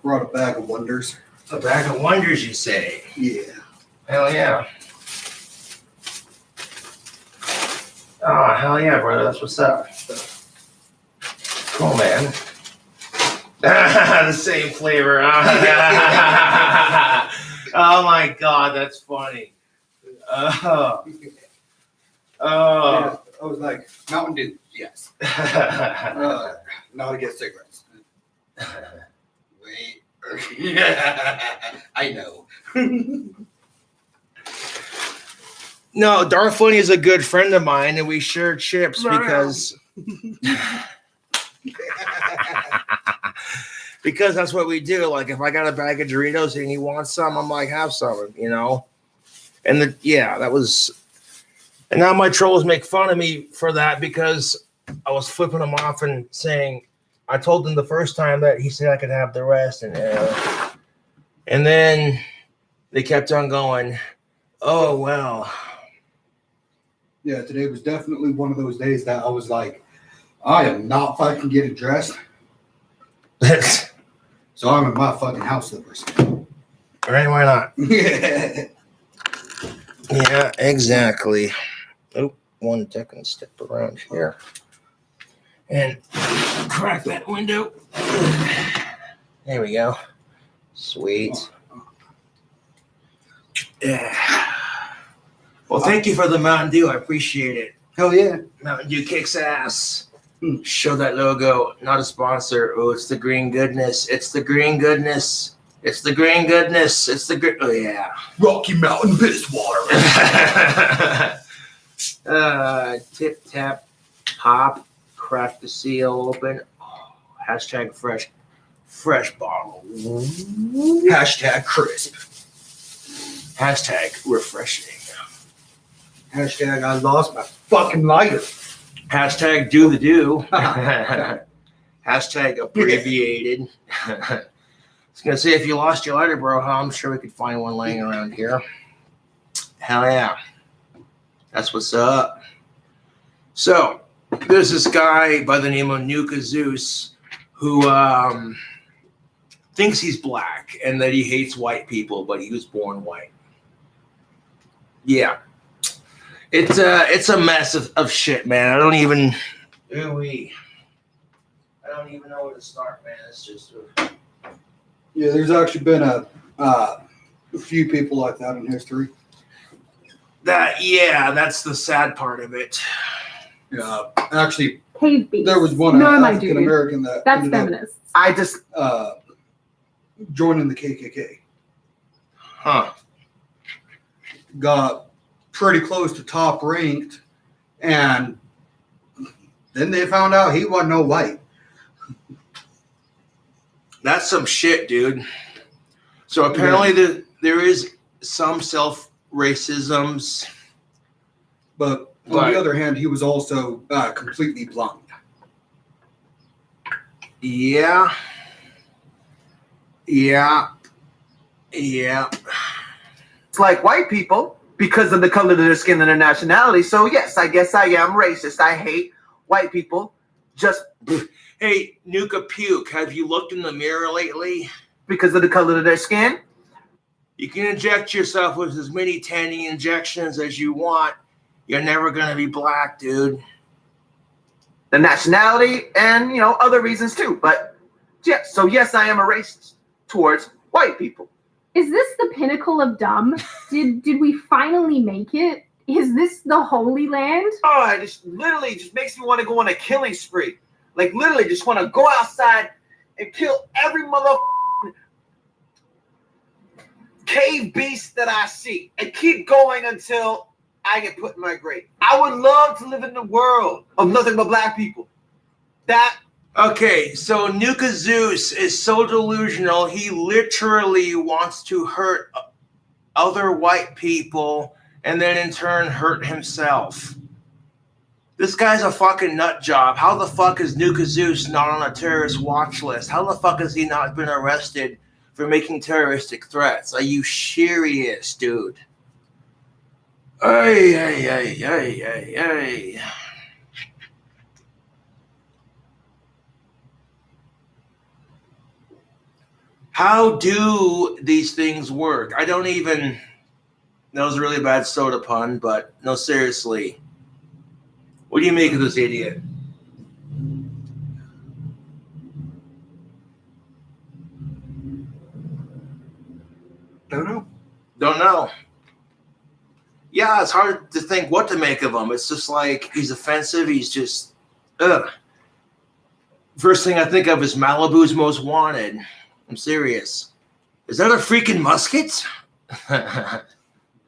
Brought a bag of wonders. A bag of wonders, you say? Yeah. Hell yeah. Oh, hell yeah, brother. That's what's up. Cool, man. The same flavor. Oh my God, that's funny. Oh. Yeah, I was like, Mountain Dew, yes. Now to get cigarettes. Wait. I know. No, Dark Funny is a good friend of mine, and we share chips because because that's what we do. Like, if I got a bag of Doritos and he wants some, I'm like, have some, And that was. And now my trolls make fun of me for that because I was flipping them off and saying, I told them the first time that he said I could have the rest, and then they kept on going. Oh well. Yeah, today was definitely one of those days that I was like, I am not fucking getting dressed. So I'm in my fucking house slippers. Right? Why not? Yeah. Yeah, exactly. Oh, 1 second, step around here and crack that window. There we go. Sweet. Yeah. Well, thank you for the Mountain Dew. I appreciate it. Hell yeah. Mountain Dew kicks ass. Show that logo. Not a sponsor. Oh, it's the green goodness. It's the green goodness. It's the green goodness. It's the green. Oh, yeah. Rocky Mountain piss water. Tip, tap, pop. Crack the seal open. Oh, hashtag fresh bottle. Hashtag crisp. Hashtag refreshing. Hashtag I lost my fucking lighter. Hashtag do the do. Hashtag abbreviated. I was going to say, if you lost your lighter, bro, I'm sure we could find one laying around here. Hell yeah. That's what's up. So, there's this guy by the name of Nuka Zeus who thinks he's black and that he hates white people, but he was born white. Yeah. It's a mess of shit, man. I don't even know where to start, man. It's just Yeah, there's actually been a few people like that in history. that's the sad part of it. Yeah, actually, Cave beast. there was one No, my African dude. American that That's ended up, feminists. I just joining the KKK. Huh. Got pretty close to top ranked, and then they found out he wasn't no white. That's some shit, dude. So apparently there is some self-racisms. But on the other hand, he was also completely blind. Yeah. it's like white people because of the color of their skin and their nationality. So yes, I guess I am racist. I hate white people just Hey, Nuka Puke, have you looked in the mirror lately? because of the color of their skin. You can inject yourself with as many tanning injections as you want. You're never going to be black, dude. The nationality and other reasons too. But yes, so yes, I am a racist towards white people. Is this the pinnacle of dumb? Did we finally make it? Is this the Holy Land? Oh, it just literally just makes me want to go on a killing spree. Like literally just want to go outside and kill every mother cave beast that I see and keep going until I get put in my grave. I would love to live in the world of nothing but black people. Okay, so Nuka Zeus is so delusional, he literally wants to hurt other white people and then in turn hurt himself. This guy's a fucking nut job. How the fuck is Nuka Zeus not on a terrorist watch list? How the fuck has he not been arrested for making terroristic threats? Are you serious, dude? Ay. How do these things work? I don't even... That was a really bad soda pun, but no, seriously. What do you make of this idiot? Don't know. Yeah, it's hard to think what to make of him. It's just like, he's offensive. He's just, ugh. First thing I think of is Malibu's Most Wanted. I'm serious. Is that a freaking musket?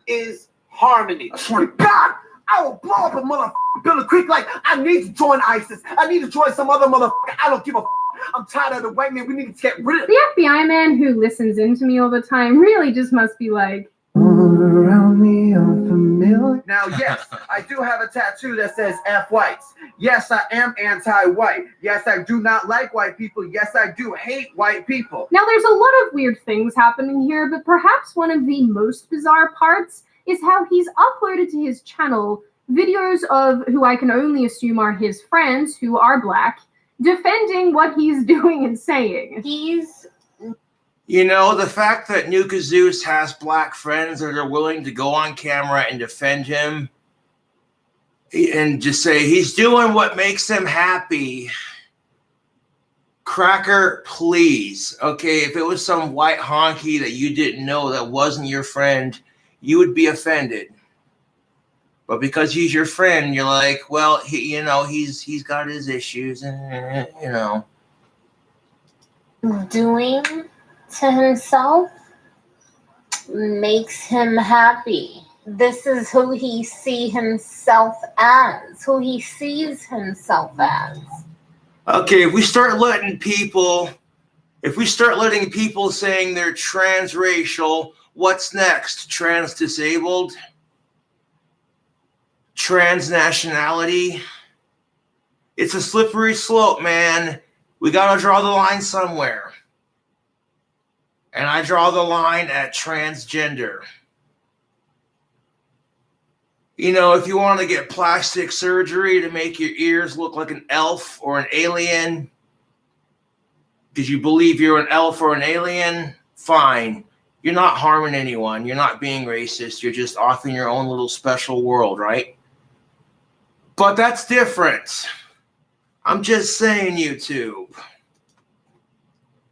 Is harmony. I swear to God, I will blow up a motherfucking Billy Creek like I need to join ISIS. I need to join some other motherfucker. I don't give a f. I'm tired of the white man. We need to get rid of The FBI man who listens into me all the time really just must be like, around me unfamiliar. Now, yes, I do have a tattoo that says F whites. Yes, I am anti-white. Yes, I do not like white people. Yes, I do hate white people. now there's a lot of weird things happening here, but perhaps one of the most bizarre parts is how he's uploaded to his channel videos of who I can only assume are his friends who are black, defending what he's doing and saying. You know, the fact that Nuka Zeus has black friends that are willing to go on camera and defend him and just say he's doing what makes him happy. Cracker, please. Okay, if it was some white honky that you didn't know that wasn't your friend, you would be offended. But because he's your friend, you're like, well, he's got his issues, and Doing to himself makes him happy. This is who he sees himself as, who he sees himself as. Okay, if we start letting people saying they're transracial, what's next? Trans-disabled? Trans-nationality? It's a slippery slope, man. We gotta draw the line somewhere. And I draw the line at transgender. You know, if you want to get plastic surgery to make your ears look like an elf or an alien, Did you believe you're an elf or an alien? Fine. You're not harming anyone. You're not being racist. You're just off in your own little special world, right? But that's different. I'm just saying, YouTube.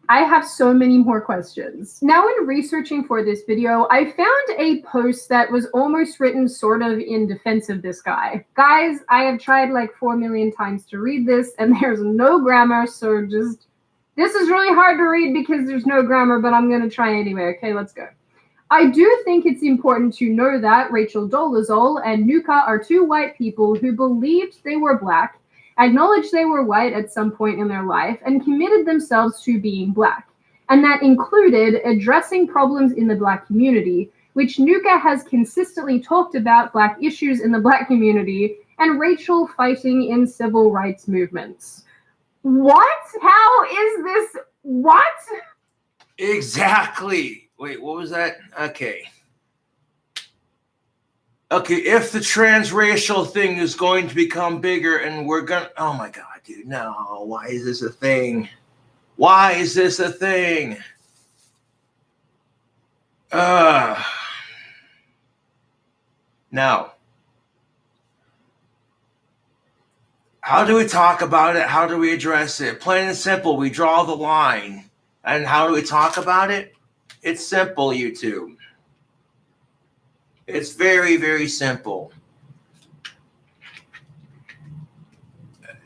I have so many more questions. Now, in researching for this video, I found a post that was almost written sort of in defense of this guy. Guys, I have tried like 4 million times to read this, and there's no grammar, so just... This is really hard to read because there's no grammar, but I'm going to try anyway. Okay, let's go. I do think it's important to know that Rachel Dolezal and Nuka are two white people who believed they were black, acknowledged they were white at some point in their life, and committed themselves to being black. And that included addressing problems in the black community, which Nuka has consistently talked about black issues in the black community, and Rachel fighting in civil rights movements. What? How is this? What? Exactly. Wait, what was that? Okay. Okay, if the transracial thing is going to become bigger and we're going to... Oh my God, dude, no. Why is this a thing? Why is this a thing? No. How do we talk about it? How do we address it? Plain and simple, we draw the line. And how do we talk about it? It's simple, YouTube. It's very, very simple.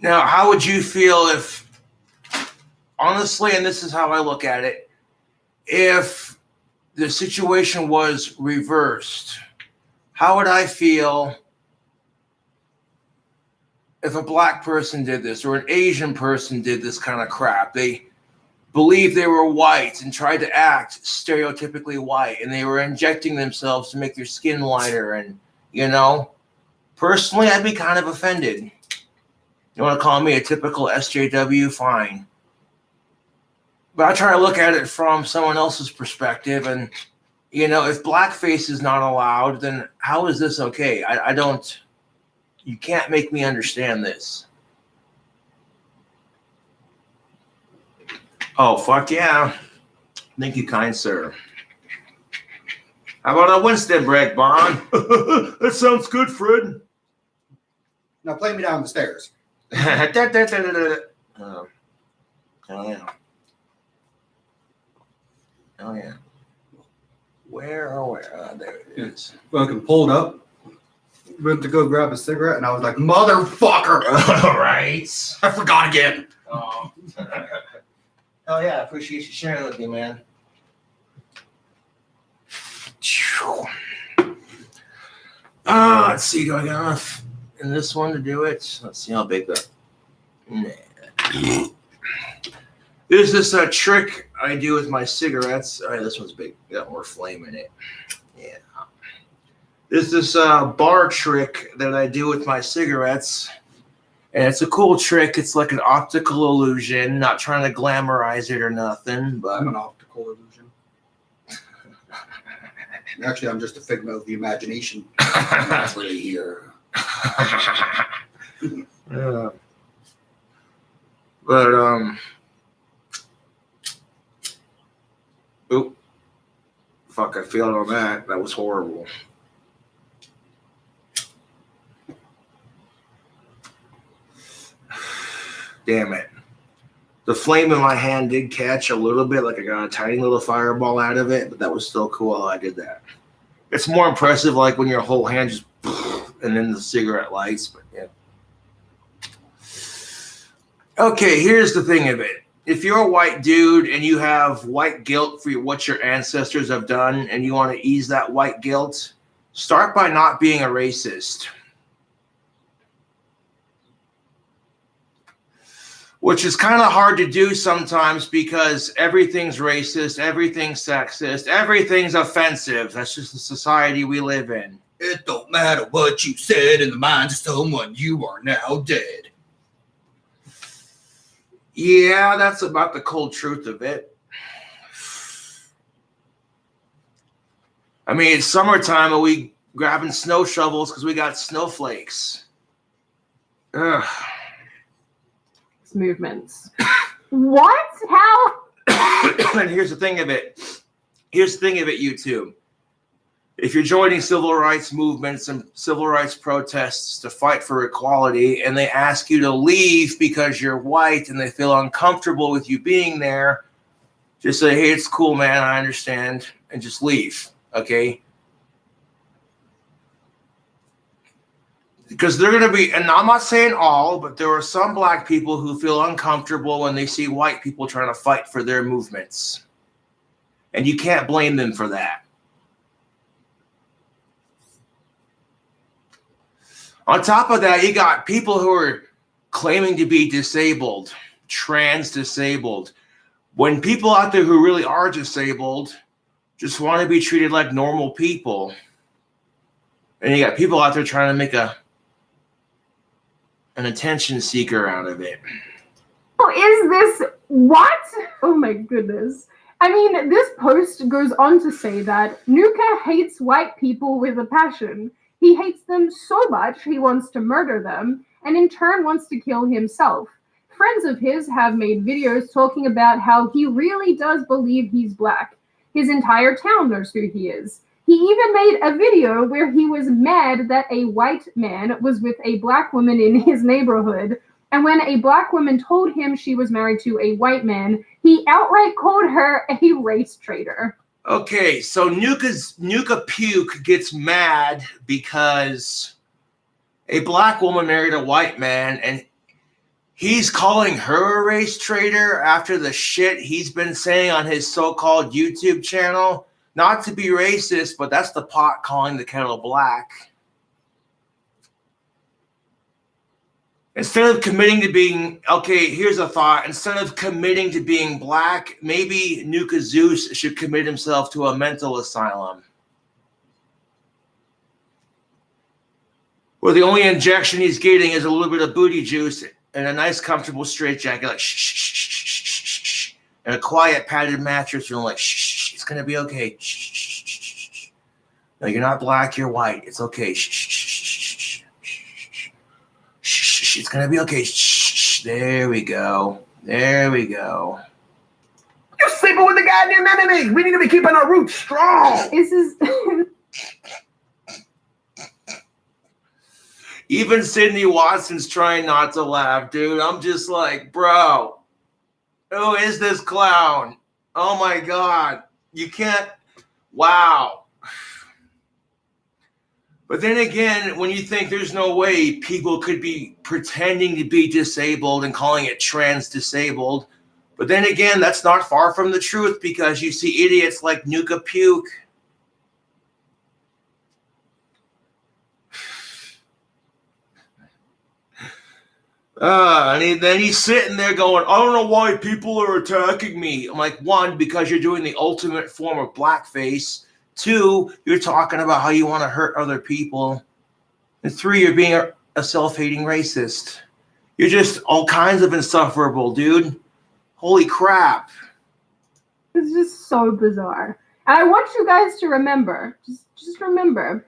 Now, how would you feel if, honestly, and this is how I look at it, if the situation was reversed? How would I feel if a black person did this or an Asian person did this kind of crap? They believed they were white and tried to act stereotypically white, and they were injecting themselves to make their skin lighter. And, you know, personally, I'd be kind of offended. You want to call me a typical SJW? Fine. But I try to look at it from someone else's perspective. And, you know, if blackface is not allowed, then how is this okay? I don't... You can't make me understand this. Oh, fuck yeah. Thank you, kind sir. How about a Winston break, Bond? That sounds good, Fred. Now play me down the stairs. Oh, yeah. Oh, yeah. Where? There it is. Fucking pulled up. Went to go grab a cigarette, and I was like, motherfucker! All right. I forgot again. Oh. Oh, yeah. I appreciate you sharing with me, man. Let's see. Do I got enough in this one to do it? Let's see how big the... Nah. There's this trick I do with my cigarettes. All right, this one's big. Got more flame in it. Yeah. There's this bar trick that I do with my cigarettes. And it's a cool trick. It's like an optical illusion. Not trying to glamorize it or nothing, but... I'm an optical illusion. Actually, I'm just a figment of the imagination. That's really here. Yeah. But, oop. Fuck, I failed on that. That was horrible. Damn it. The flame in my hand did catch a little bit, like I got a tiny little fireball out of it, but that was still cool how I did that. It's more impressive like when your whole hand just and then the cigarette lights, but yeah. Okay, here's the thing of it. If you're a white dude and you have white guilt for what your ancestors have done and you want to ease that white guilt, start by not being a racist. Which is kind of hard to do sometimes because everything's racist, everything's sexist, everything's offensive. That's just the society we live in. It don't matter what you said in the mind of someone, you are now dead. Yeah, that's about the cold truth of it. I mean, it's summertime and we grabbing snow shovels because we got snowflakes. Ugh. Movements. What? How? And here's the thing of it. Here's the thing of it, YouTube. If you're joining civil rights movements and civil rights protests to fight for equality, and they ask you to leave because you're white and they feel uncomfortable with you being there, just say, hey, it's cool, man, I understand, and just leave, okay? Because they're going to be, and I'm not saying all, but there are some black people who feel uncomfortable when they see white people trying to fight for their movements. And you can't blame them for that. On top of that, you got people who are claiming to be disabled, trans disabled. When people out there who really are disabled just want to be treated like normal people. And you got people out there trying to make an attention seeker out of it. Oh, is this what? Oh my goodness. I mean, this post goes on to say that Nuka hates white people with a passion. He hates them so much he wants to murder them, and in turn wants to kill himself. Friends of his have made videos talking about how he really does believe he's black. His entire town knows who he is. He even made a video where he was mad that a white man was with a black woman in his neighborhood, and when a black woman told him she was married to a white man, he outright called her a race traitor. Okay, so Nuka Puke gets mad because a black woman married a white man, and he's calling her a race traitor after the shit he's been saying on his so-called YouTube channel. Not to be racist, but that's the pot calling the kettle black. Instead of committing to being, okay, here's a thought. Instead of committing to being black, maybe Nuka Zeus should commit himself to a mental asylum, where the only injection he's getting is a little bit of booty juice and a nice comfortable straitjacket, like shh, shh, shh, shh, shh, shh, and a quiet padded mattress, and like shh, shh, it's gonna be okay. Shh, shh, shh, shh, shh. No, you're not black, you're white. It's okay. Shh, shh, shh, shh, shh, shh, shh, it's gonna be okay. Shh, shh, there we go. There we go. You sleeping with the goddamn enemy. We need to be keeping our roots strong. This is Even Sidney Watson's trying not to laugh, dude. I'm just like, bro, who is this clown? Oh my God. You can't. Wow. But then again, when you think there's no way people could be pretending to be disabled and calling it trans disabled, but then again, that's not far from the truth, because you see idiots like Nuka Puke. And then he's sitting there going, I don't know why people are attacking me. I'm like, one, because you're doing the ultimate form of blackface. Two, you're talking about how you want to hurt other people. And three, you're being a self-hating racist. You're just all kinds of insufferable, dude. Holy crap. It's just so bizarre. And I want you guys to remember, just remember,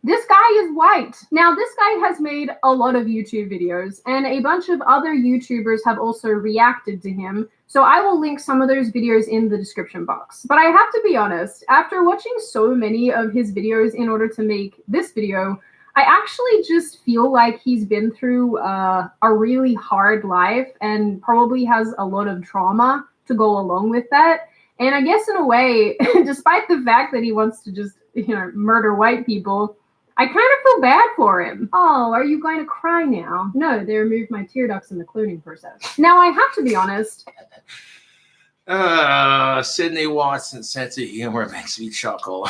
this guy is white. Now, this guy has made a lot of YouTube videos, and a bunch of other YouTubers have also reacted to him. So I will link some of those videos in the description box. But I have to be honest, after watching so many of his videos in order to make this video, I actually just feel like he's been through a really hard life and probably has a lot of trauma to go along with that. And I guess in a way, despite the fact that he wants to just, murder white people, I kind of feel bad for him. Oh, are you going to cry now? No, they removed my tear ducts in the cloning process. Now, I have to be honest. Sidney Watson's sense of humor makes me chuckle.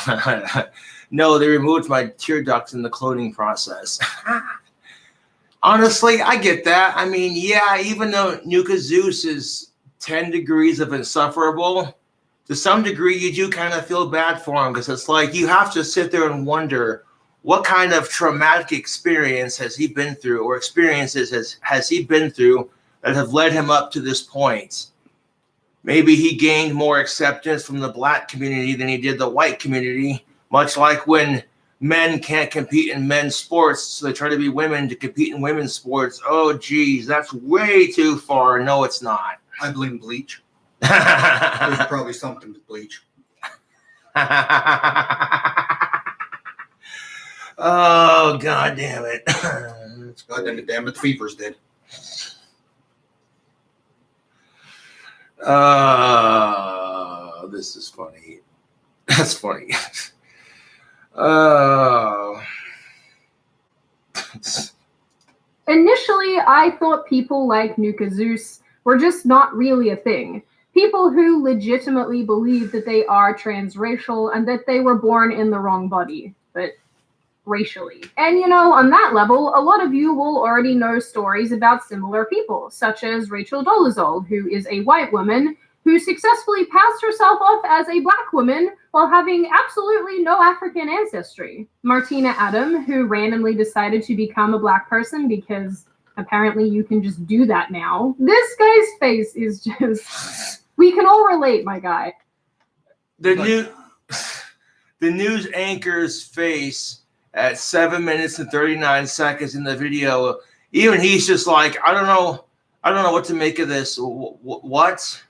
No, they removed my tear ducts in the cloning process. Honestly, I get that. I mean, yeah, even though Nuka Zeus is 10 degrees of insufferable, to some degree, you do kind of feel bad for him, because it's like you have to sit there and wonder, what kind of traumatic experience has he been through, or experiences has he been through that have led him up to this point? Maybe he gained more acceptance from the black community than he did the white community, much like when men can't compete in men's sports, so they try to be women to compete in women's sports. Oh, geez, that's way too far. No, it's not. I blame bleach. There's probably something with bleach. Oh, God damn it. God damn it, the fever's dead. This is funny. That's funny. Oh. Initially, I thought people like Nuka Zeus were just not really a thing. People who legitimately believe that they are transracial and that they were born in the wrong body, but racially. And you know, on that level, a lot of you will already know stories about similar people, such as Rachel Dolezal, who is a white woman who successfully passed herself off as a black woman while having absolutely no African ancestry. Martina Adam, who randomly decided to become a black person because apparently you can just do that now. This guy's face is just... We can all relate, my guy. The news anchor's face at 7 minutes and 39 seconds in the video, even he's just like, I don't know what to make of this. What?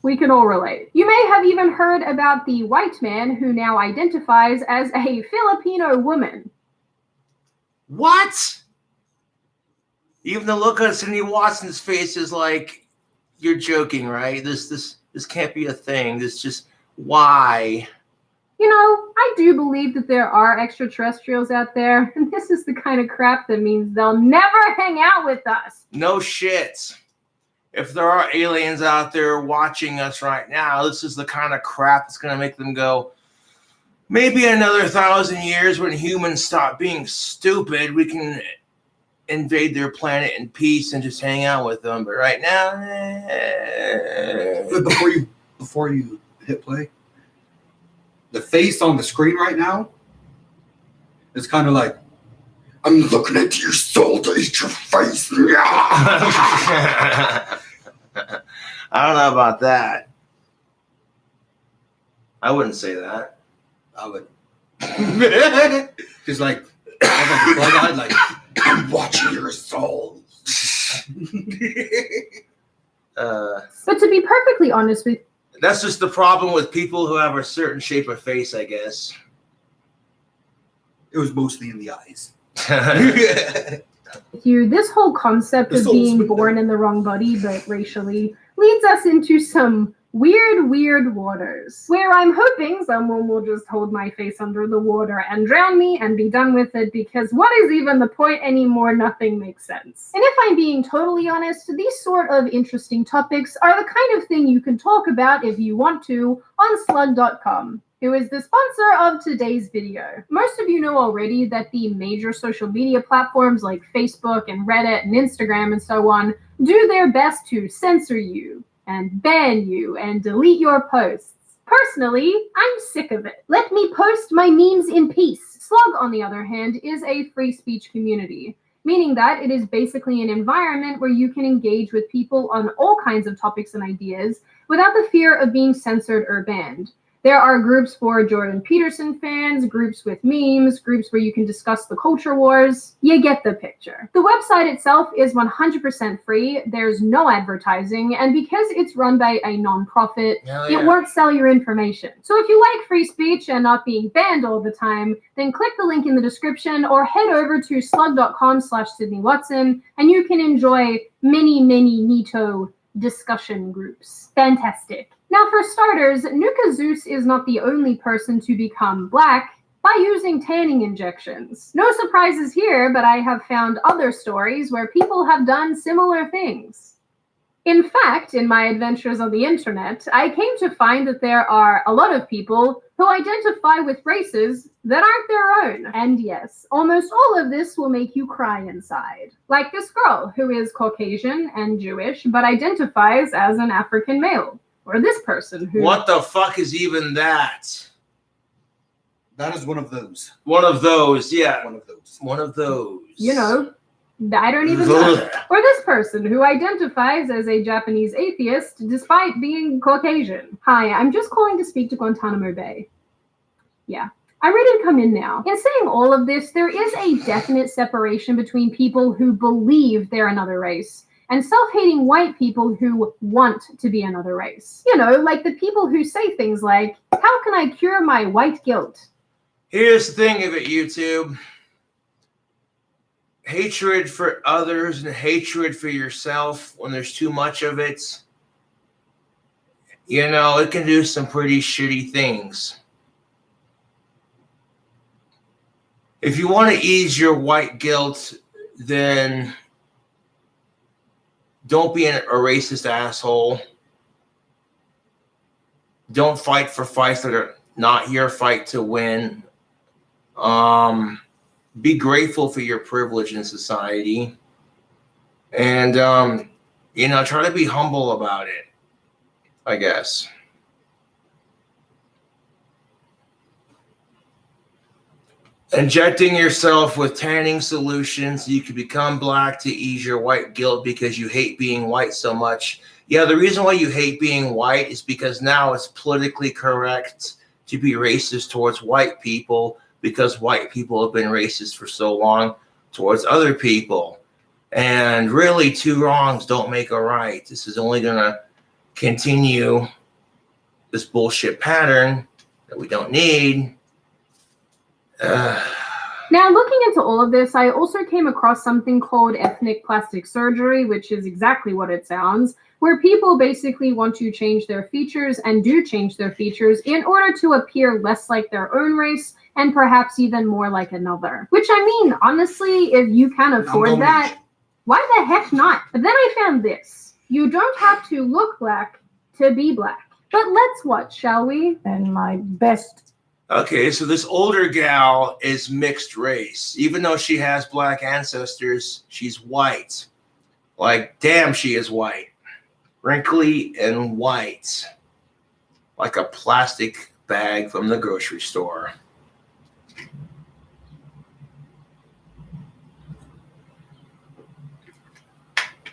We can all relate. You may have even heard about the white man who now identifies as a Filipino woman. What? Even the look on Sidney Watson's face is like, you're joking, right? This can't be a thing. This just, why? You know, I do believe that there are extraterrestrials out there, and this is the kind of crap that means they'll never hang out with us. No shit. If there are aliens out there watching us right now, this is the kind of crap that's going to make them go, maybe another 1,000 years when humans stop being stupid, we can invade their planet in peace and just hang out with them. But right now, Before you hit play, the face on the screen right now is kind of like, I'm looking into your soul to eat your face. I don't know about that. I wouldn't say that. I would. Just like, blood-eyed, like, I'm watching your soul. But to be perfectly honest with That's just the problem with people who have a certain shape of face, I guess. It was mostly in the eyes. you, this whole concept of being born in the wrong body but racially leads us into some weird waters, where I'm hoping someone will just hold my face under the water and drown me and be done with it, because what is even the point anymore? Nothing makes sense. And if I'm being totally honest, these sort of interesting topics are the kind of thing you can talk about if you want to on slug.com, who is the sponsor of today's video. Most of you know already that the major social media platforms like Facebook and Reddit and Instagram and so on do their best to censor you and ban you and delete your posts. Personally, I'm sick of it. Let me post my memes in peace. Slug, on the other hand, is a free speech community, meaning that it is basically an environment where you can engage with people on all kinds of topics and ideas without the fear of being censored or banned. There are groups for Jordan Peterson fans, groups with memes, groups where you can discuss the culture wars. You get the picture. The website itself is 100% free. There's no advertising, and because it's run by a non-profit, it won't sell your information. So if you like free speech and not being banned all the time, then click the link in the description or head over to slug.com/Sidney Watson, and you can enjoy many neato discussion groups. Fantastic. Now, for starters, Nuka Zeus is not the only person to become black by using tanning injections. No surprises here, but I have found other stories where people have done similar things. In fact, in my adventures on the internet, I came to find that there are a lot of people who identify with races that aren't their own. And yes, almost all of this will make you cry inside. Like this girl who is Caucasian and Jewish, but identifies as an African male. Or this person who... What the fuck is even that? That is one of those. One of those, yeah. One of those. One of those. You know, I don't even know. Or this person who identifies as a Japanese atheist despite being Caucasian. Hi, I'm just calling to speak to Guantanamo Bay. Yeah. I'm ready to come in now. In saying all of this, there is a definite separation between people who believe they're another race and self-hating white people who want to be another race. You know, like the people who say things like, how can I cure my white guilt? Here's the thing of it, YouTube. Hatred for others and hatred for yourself, when there's too much of it, you know, it can do some pretty shitty things. If you want to ease your white guilt, then don't be a racist asshole. Don't fight for fights that are not your fight to win. Be grateful for your privilege in society. And, you know, try to be humble about it, I guess. Injecting yourself with tanning solutions so you can become black to ease your white guilt because you hate being white so much. Yeah, the reason why you hate being white is because now it's politically correct to be racist towards white people because white people have been racist for so long towards other people. And really, two wrongs don't make a right. This is only going to continue this bullshit pattern that we don't need. Now, looking into all of this, I also came across something called ethnic plastic surgery, which is exactly what it sounds, where people basically want to change their features and do change their features in order to appear less like their own race and perhaps even more like another. Which, I mean, honestly, if you can afford that, why the heck not? But then I found this. You don't have to look black to be black. But let's watch, shall we? And my best. Okay, so this older gal is mixed race. Even though she has black ancestors, she's white. Like, damn, she is white. Wrinkly and white. Like a plastic bag from the grocery store.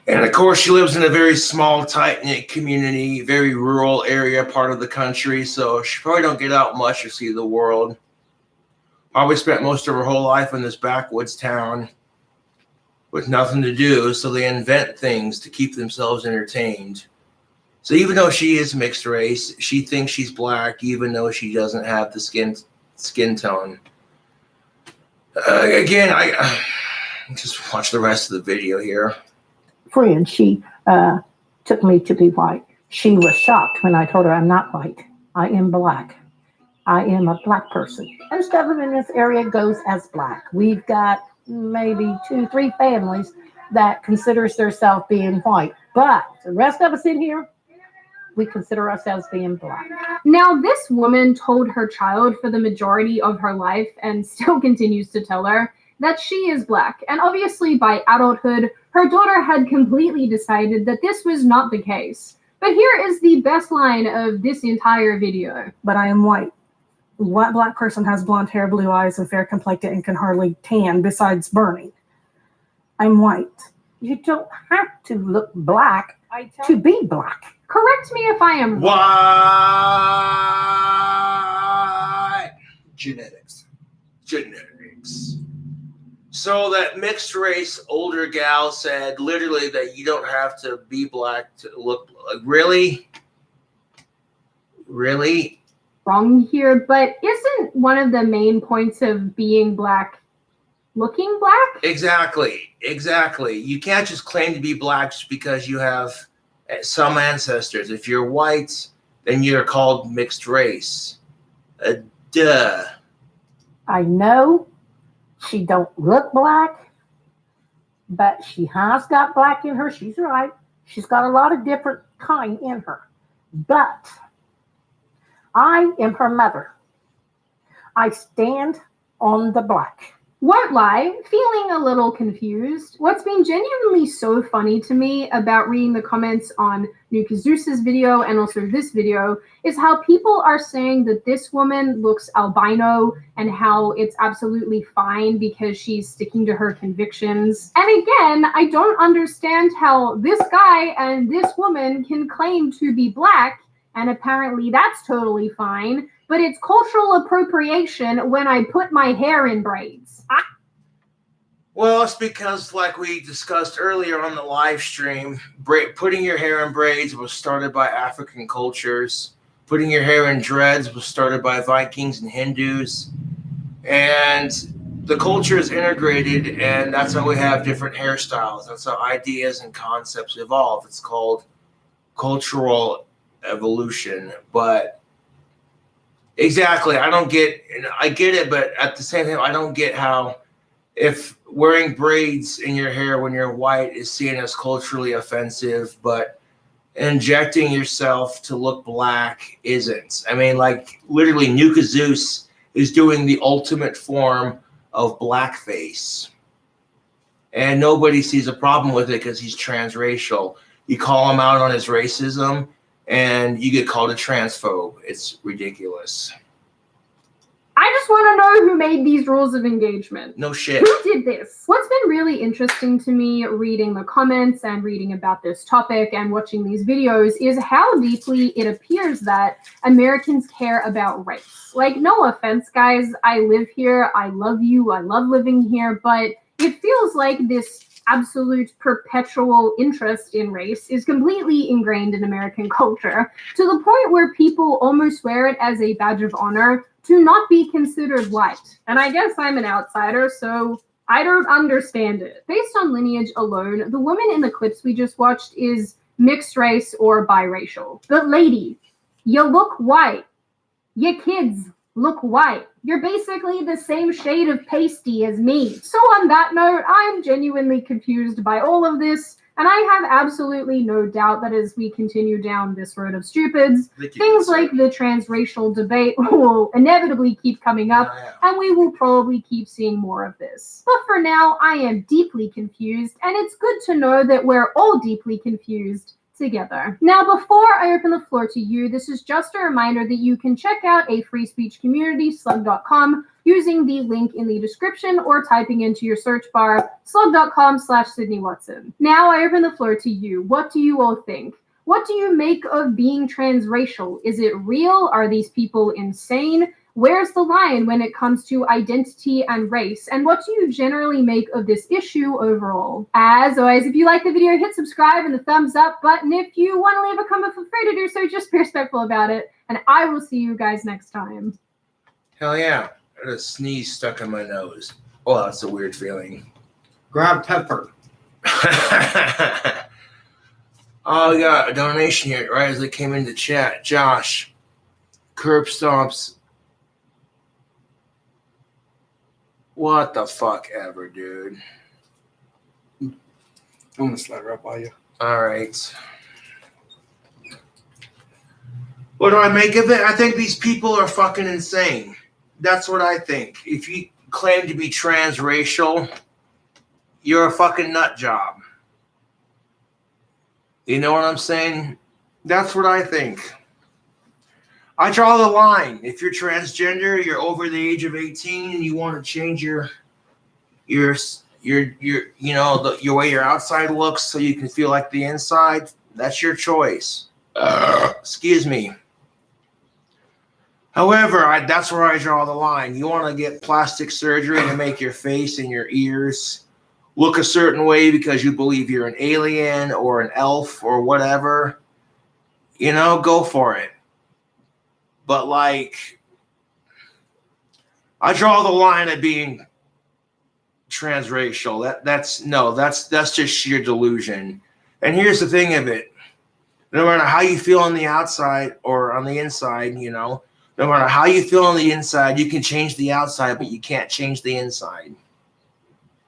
And of course, she lives in a very small, tight-knit community, very rural area, part of the country. So she probably don't get out much to see the world. Probably spent most of her whole life in this backwoods town with nothing to do. So they invent things to keep themselves entertained. So even though she is mixed race, she thinks she's black, even though she doesn't have the skin tone. Again, I just watch the rest of the video here. Friend, she took me to be white. She was shocked when I told her I'm not white. I am black. I am a black person. Most of them in this area goes as black. We've got maybe 2-3 families that considers themselves being white. But the rest of us in here, we consider ourselves being black. Now, this woman told her child for the majority of her life, and still continues to tell her, that she is black. And obviously by adulthood, her daughter had completely decided that this was not the case. But here is the best line of this entire video. But I am white. What black person has blonde hair, blue eyes, and fair complected and can hardly tan besides burning? I'm white. You don't have to look black to be black. Correct me if I am wrong. What? Genetics. So that mixed race older gal said literally that you don't have to be black to look like. Really? Wrong here, but isn't one of the main points of being black looking black? Exactly. You can't just claim to be black just because you have some ancestors. If you're white, then you're called mixed race. Duh. I know she don't look black, but she has got black in her. She's right. She's got a lot of different kind in her. But I am her mother. I stand on the black. Won't lie, feeling a little confused. What's been genuinely so funny to me about reading the comments on Nuka Zeus's video and also this video is how people are saying that this woman looks albino and how it's absolutely fine because she's sticking to her convictions. And again, I don't understand how this guy and this woman can claim to be black, and apparently that's totally fine, but it's cultural appropriation when I put my hair in braids. Well, it's because, like we discussed earlier on the live stream, putting your hair in braids was started by African cultures. Putting your hair in dreads was started by Vikings and Hindus. And the culture is integrated, and that's how we have different hairstyles. That's how ideas and concepts evolve. It's called cultural evolution. But exactly, I get it, but at the same time, I don't get how if wearing braids in your hair when you're white is seen as culturally offensive, but injecting yourself to look black isn't. I mean, like, literally, Nuka Zeus is doing the ultimate form of blackface. And nobody sees a problem with it because he's transracial. You call him out on his racism, and you get called a transphobe. It's ridiculous. I just want to know who made these rules of engagement. No shit. Who did this? What's been really interesting to me reading the comments and reading about this topic and watching these videos is how deeply it appears that Americans care about race. Like, no offense, guys. I live here. I love you. I love living here. But it feels like this absolute perpetual interest in race is completely ingrained in American culture to the point where people almost wear it as a badge of honor to not be considered white. And I guess I'm an outsider, so I don't understand it. Based on lineage alone, the woman in the clips we just watched is mixed race or biracial. But lady, you look white. Your kids look white. You're basically the same shade of pasty as me. So on that note, I'm genuinely confused by all of this, and I have absolutely no doubt that as we continue down this road of stupids, things like the transracial debate will inevitably keep coming up, and we will probably keep seeing more of this. But for now, I am deeply confused, and it's good to know that we're all deeply confused together. Now, before I open the floor to you, this is just a reminder that you can check out a free speech community, slug.com, using the link in the description or typing into your search bar, slug.com/Sidney Watson. Now I open the floor to you. What do you all think? What do you make of being transracial? Is it real? Are these people insane? Where's the line when it comes to identity and race? And what do you generally make of this issue overall? As always, if you like the video, hit subscribe and the thumbs up button. If you want to leave a comment, feel free to do so. Just be respectful about it. And I will see you guys next time. Hell yeah. I had a sneeze stuck in my nose. Oh, that's a weird feeling. Grab pepper. Oh, we got a donation here right as it came into chat. Josh, curb stomps. What the fuck ever, dude. I'm gonna slide right by you. All right. What do I make of it? I think these people are fucking insane. That's what I think. If you claim to be transracial, you're a fucking nut job. You know what I'm saying? That's what I think. I draw the line. If you're transgender, you're over the age of 18, and you want to change your you know, your way your outside looks so you can feel like the inside, that's your choice. Excuse me. However, that's where I draw the line. You want to get plastic surgery to make your face and your ears look a certain way because you believe you're an alien or an elf or whatever, you know, go for it. But, like, I draw the line at being transracial. That's just sheer delusion. And here's the thing of it. No matter how you feel on the outside or on the inside, you know, no matter how you feel on the inside, you can change the outside, but you can't change the inside.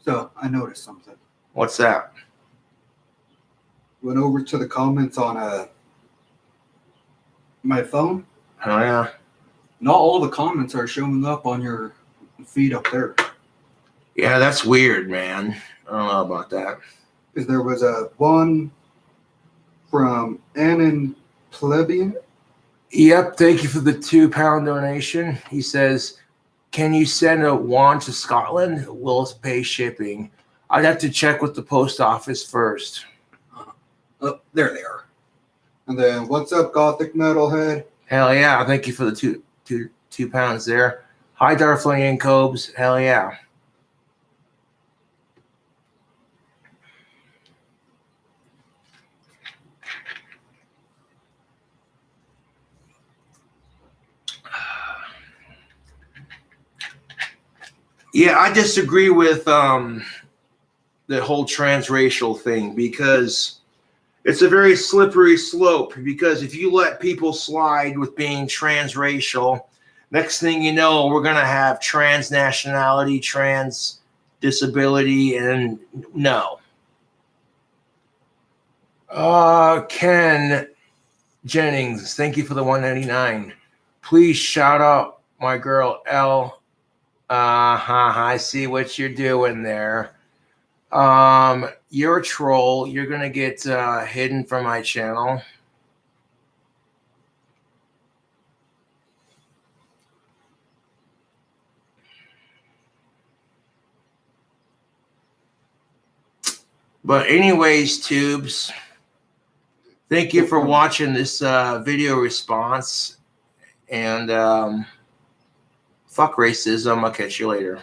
So I noticed something. What's that? Went over to the comments on my phone. Oh, yeah. Not all the comments are showing up on your feed up there. Yeah, that's weird, man. I don't know about that. Because there was a one from Annan Plebeian. Yep, thank you for the £2 donation. He says, can you send a wand to Scotland? Will pay shipping. I'd have to check with the post office first. Oh, there they are. And then, what's up, Gothic Metalhead? Hell yeah, thank you for the two pounds there. Hi, Darflinian Cobes. Hell yeah. Yeah, I disagree with the whole transracial thing because it's a very slippery slope. Because if you let people slide with being transracial, next thing you know, we're going to have trans nationality, trans disability, and no. Ken Jennings, thank you for the 199. Please shout out my girl L. I see what you're doing there. You're a troll. You're gonna get hidden from my channel. But anyways, tubes, thank you for watching this video response. And fuck racism. I'll catch you later.